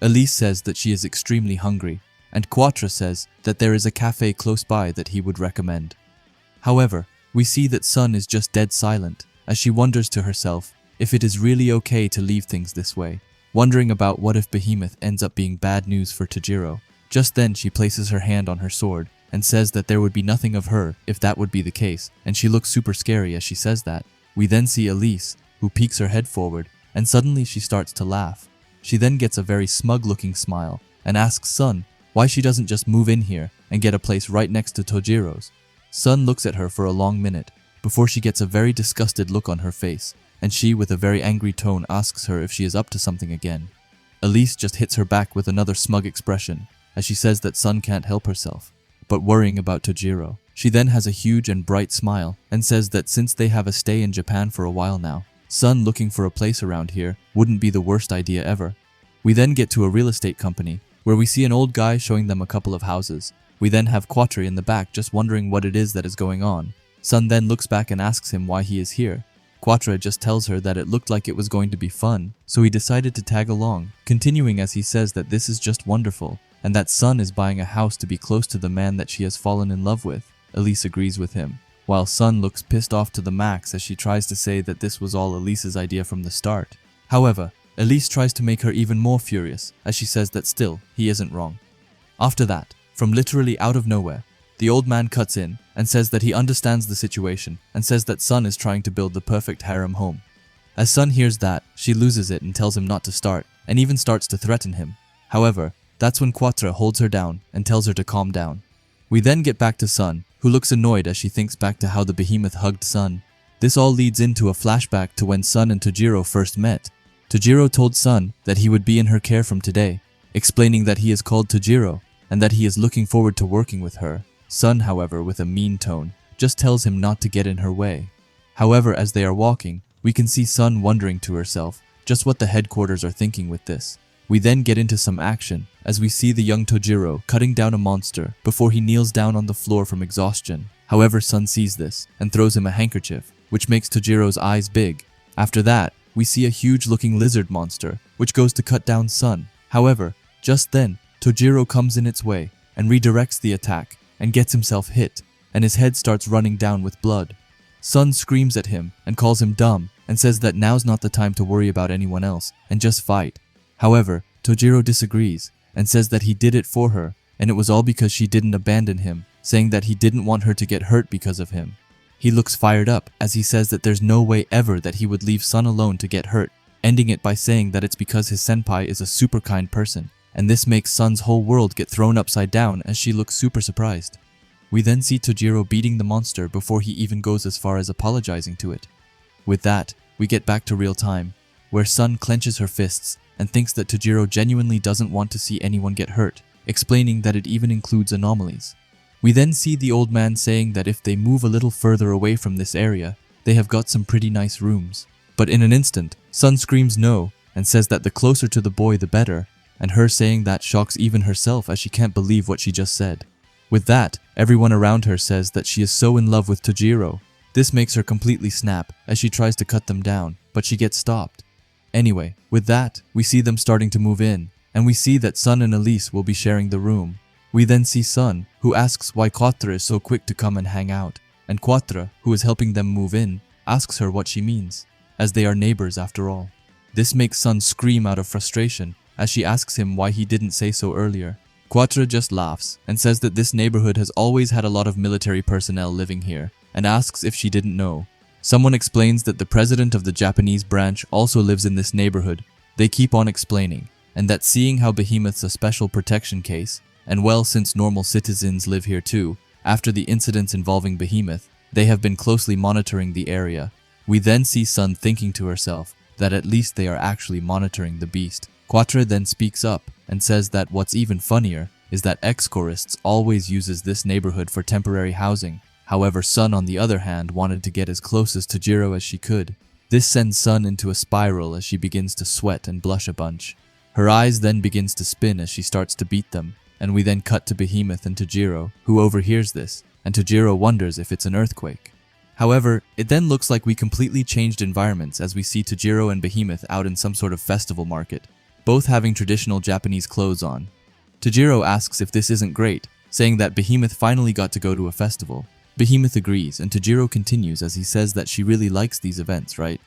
Elise says that she is extremely hungry, and Quatre says that there is a cafe close by that he would recommend. However, we see that Sun is just dead silent as she wonders to herself if it is really okay to leave things this way, wondering about what if Behemoth ends up being bad news for Tojiro. Just then she places her hand on her sword and says that there would be nothing of her if that would be the case, and she looks super scary as she says that. We then see Elise, who peeks her head forward, and suddenly she starts to laugh. She then gets a very smug-looking smile and asks Sun why she doesn't just move in here and get a place right next to Tojiro's. Sun looks at her for a long minute before she gets a very disgusted look on her face, and she, with a very angry tone, asks her if she is up to something again. Elise just hits her back with another smug expression as she says that Sun can't help herself, but worrying about Tojiro. She then has a huge and bright smile and says that since they have a stay in Japan for a while now, Sun looking for a place around here wouldn't be the worst idea ever. We then get to a real estate company where we see an old guy showing them a couple of houses. We then have Quatre in the back just wondering what it is that is going on. Sun then looks back and asks him why he is here. Quatre just tells her that it looked like it was going to be fun, so he decided to tag along, continuing as he says that this is just wonderful, and that Sun is buying a house to be close to the man that she has fallen in love with. Elise agrees with him, while Sun looks pissed off to the max as she tries to say that this was all Elise's idea from the start. However, Elise tries to make her even more furious as she says that still, he isn't wrong. After that, from literally out of nowhere, the old man cuts in and says that he understands the situation and says that Sun is trying to build the perfect harem home. As Sun hears that, she loses it and tells him not to start, and even starts to threaten him. However, that's when Quatre holds her down and tells her to calm down. We then get back to Sun, who looks annoyed as she thinks back to how the Behemoth hugged Sun. This all leads into a flashback to when Sun and Tojiro first met. Tojiro told Sun that he would be in her care from today, explaining that he is called Tojiro and that he is looking forward to working with her. Sun, however, with a mean tone, just tells him not to get in her way. However, as they are walking, we can see Sun wondering to herself just what the headquarters are thinking with this. We then get into some action as we see the young Tojiro cutting down a monster before he kneels down on the floor from exhaustion. However, Sun sees this and throws him a handkerchief, which makes Tojiro's eyes big. After that, we see a huge-looking lizard monster, which goes to cut down Sun. However, just then, Tojiro comes in its way and redirects the attack and gets himself hit, and his head starts running down with blood. Sun screams at him and calls him dumb and says that now's not the time to worry about anyone else and just fight. However, Tojiro disagrees and says that he did it for her and it was all because she didn't abandon him, saying that he didn't want her to get hurt because of him. He looks fired up as he says that there's no way ever that he would leave Sun alone to get hurt, ending it by saying that it's because his senpai is a super kind person, and this makes Sun's whole world get thrown upside down as she looks super surprised. We then see Tojiro beating the monster before he even goes as far as apologizing to it. With that, we get back to real time, where Sun clenches her fists and thinks that Tojiro genuinely doesn't want to see anyone get hurt, explaining that it even includes anomalies. We then see the old man saying that if they move a little further away from this area, they have got some pretty nice rooms. But in an instant, Sun screams no and says that the closer to the boy the better, and her saying that shocks even herself as she can't believe what she just said. With that, everyone around her says that she is so in love with Tojiro. This makes her completely snap as she tries to cut them down, but she gets stopped. Anyway, with that, we see them starting to move in, and we see that Sun and Elise will be sharing the room. We then see Sun, who asks why Quatre is so quick to come and hang out, and Quatre, who is helping them move in, asks her what she means, as they are neighbors after all. This makes Sun scream out of frustration as she asks him why he didn't say so earlier. Quattro just laughs and says that this neighborhood has always had a lot of military personnel living here, and asks if she didn't know. Someone explains that the president of the Japanese branch also lives in this neighborhood. They keep on explaining, and that seeing how Behemoth's a special protection case, and well, since normal citizens live here too, after the incidents involving Behemoth, they have been closely monitoring the area. We then see Sun thinking to herself that at least they are actually monitoring the beast. Quattro then speaks up and says that what's even funnier is that ex-chorists always uses this neighborhood for temporary housing. However, Sun on the other hand wanted to get as close as Tajiro as she could. This sends Sun into a spiral as she begins to sweat and blush a bunch. Her eyes then begins to spin as she starts to beat them, and we then cut to Behemoth and Tajiro, who overhears this, and Tajiro wonders if it's an earthquake. However, it then looks like we completely changed environments as we see Tajiro and Behemoth out in some sort of festival market, both having traditional Japanese clothes on. Tajiro asks if this isn't great, saying that Behemoth finally got to go to a festival. Behemoth agrees, and Tajiro continues as he says that she really likes these events, right?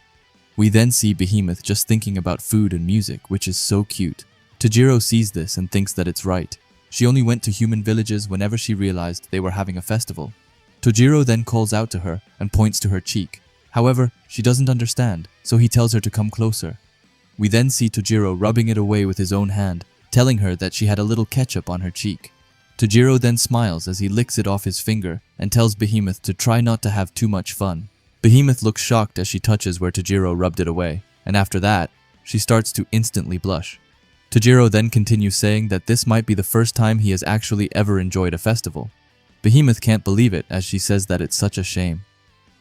We then see Behemoth just thinking about food and music, which is so cute. Tajiro sees this and thinks that it's right. She only went to human villages whenever she realized they were having a festival. Tajiro then calls out to her and points to her cheek. However, she doesn't understand, so he tells her to come closer. We then see Tajiro rubbing it away with his own hand, telling her that she had a little ketchup on her cheek. Tajiro then smiles as he licks it off his finger and tells Behemoth to try not to have too much fun. Behemoth looks shocked as she touches where Tajiro rubbed it away, and after that, she starts to instantly blush. Tajiro then continues saying that this might be the first time he has actually ever enjoyed a festival. Behemoth can't believe it as she says that it's such a shame.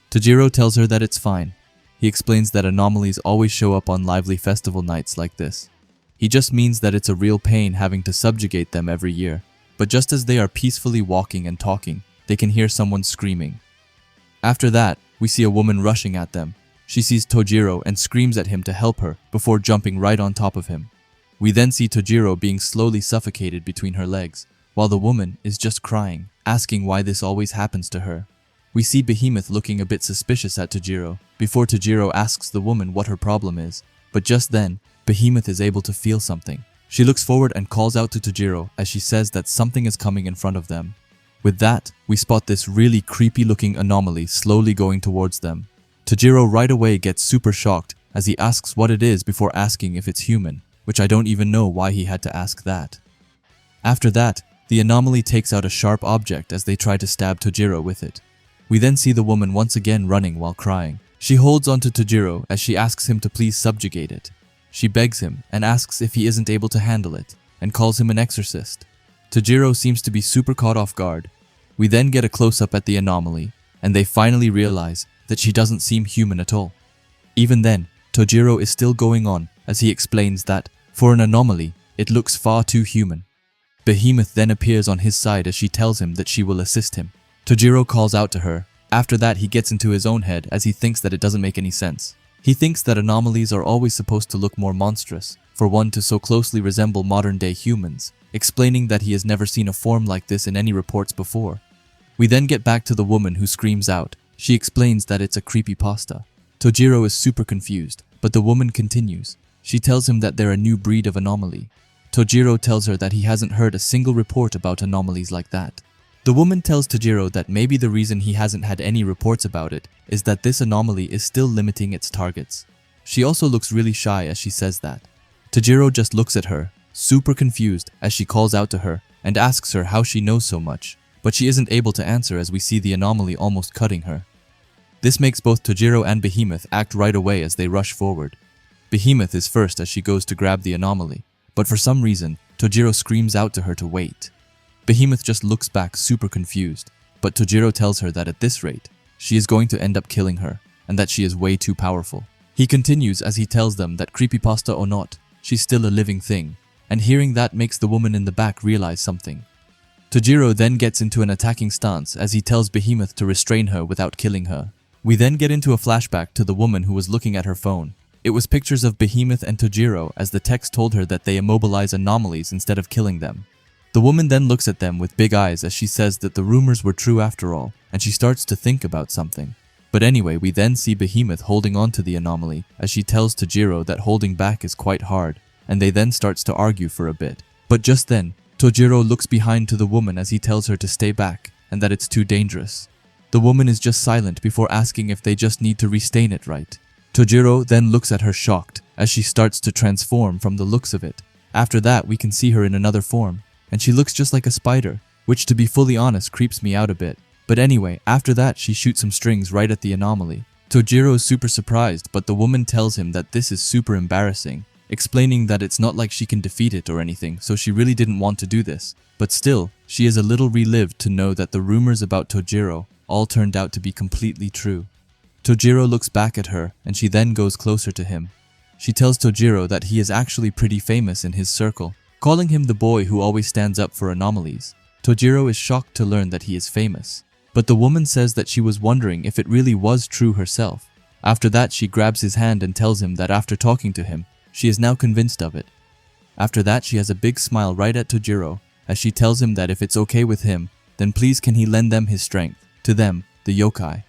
Tajiro tells her that it's fine. He explains that anomalies always show up on lively festival nights like this. He just means that it's a real pain having to subjugate them every year. But just as they are peacefully walking and talking, they can hear someone screaming. After that, we see a woman rushing at them. She sees Tajiro and screams at him to help her before jumping right on top of him. We then see Tajiro being slowly suffocated between her legs, while the woman is just crying, asking why this always happens to her. We see Behemoth looking a bit suspicious at Tajiro, before Tajiro asks the woman what her problem is. But just then, Behemoth is able to feel something. She looks forward and calls out to Tajiro as she says that something is coming in front of them. With that, we spot this really creepy looking anomaly slowly going towards them. Tajiro right away gets super shocked as he asks what it is before asking if it's human, which I don't even know why he had to ask that. After that, the anomaly takes out a sharp object as they try to stab Tajiro with it. We then see the woman once again running while crying. She holds onto Tajiro as she asks him to please subjugate it. She begs him and asks if he isn't able to handle it, and calls him an exorcist. Tajiro seems to be super caught off guard. We then get a close-up at the anomaly, and they finally realize that she doesn't seem human at all. Even then, Tajiro is still going on as he explains that, for an anomaly, it looks far too human. Behemoth then appears on his side as she tells him that she will assist him. Tajiro calls out to her. After that, he gets into his own head as he thinks that it doesn't make any sense. He thinks that anomalies are always supposed to look more monstrous, for one to so closely resemble modern-day humans, explaining that he has never seen a form like this in any reports before. We then get back to the woman who screams out. She explains that it's a creepypasta. Tajiro is super confused, but the woman continues. She tells him that they're a new breed of anomaly. Tajiro tells her that he hasn't heard a single report about anomalies like that. The woman tells Tajiro that maybe the reason he hasn't had any reports about it is that this anomaly is still limiting its targets. She also looks really shy as she says that. Tajiro just looks at her, super confused as she calls out to her and asks her how she knows so much, but she isn't able to answer as we see the anomaly almost cutting her. This makes both Tajiro and Behemoth act right away as they rush forward. Behemoth is first as she goes to grab the anomaly, but for some reason, Tajiro screams out to her to wait. Behemoth just looks back super confused, but Tajiro tells her that at this rate, she is going to end up killing her, and that she is way too powerful. He continues as he tells them that creepypasta or not, she's still a living thing, and hearing that makes the woman in the back realize something. Tajiro then gets into an attacking stance as he tells Behemoth to restrain her without killing her. We then get into a flashback to the woman who was looking at her phone. It was pictures of Behemoth and Tajiro as the text told her that they immobilize anomalies instead of killing them. The woman then looks at them with big eyes as she says that the rumors were true after all, and she starts to think about something. But anyway, we then see Behemoth holding on to the anomaly as she tells Tajiro that holding back is quite hard, and they then starts to argue for a bit. But just then, Tojiro looks behind to the woman as he tells her to stay back and that it's too dangerous. The woman is just silent before asking if they just need to restain it right. Tojiro then looks at her shocked as she starts to transform from the looks of it. After that, we can see her in another form, and she looks just like a spider, which to be fully honest creeps me out a bit. But anyway, after that she shoots some strings right at the anomaly. Tojiro is super surprised, but the woman tells him that this is super embarrassing, explaining that it's not like she can defeat it or anything, so she really didn't want to do this. But still, she is a little relieved to know that the rumors about Tojiro all turned out to be completely true. Tojiro looks back at her, and she then goes closer to him. She tells Tojiro that he is actually pretty famous in his circle, calling him the boy who always stands up for anomalies. Tojiro is shocked to learn that he is famous, but the woman says that she was wondering if it really was true herself. After that, she grabs his hand and tells him that after talking to him, she is now convinced of it. After that, she has a big smile right at Tojiro as she tells him that if it's okay with him, then please can he lend them his strength, to them, the yokai.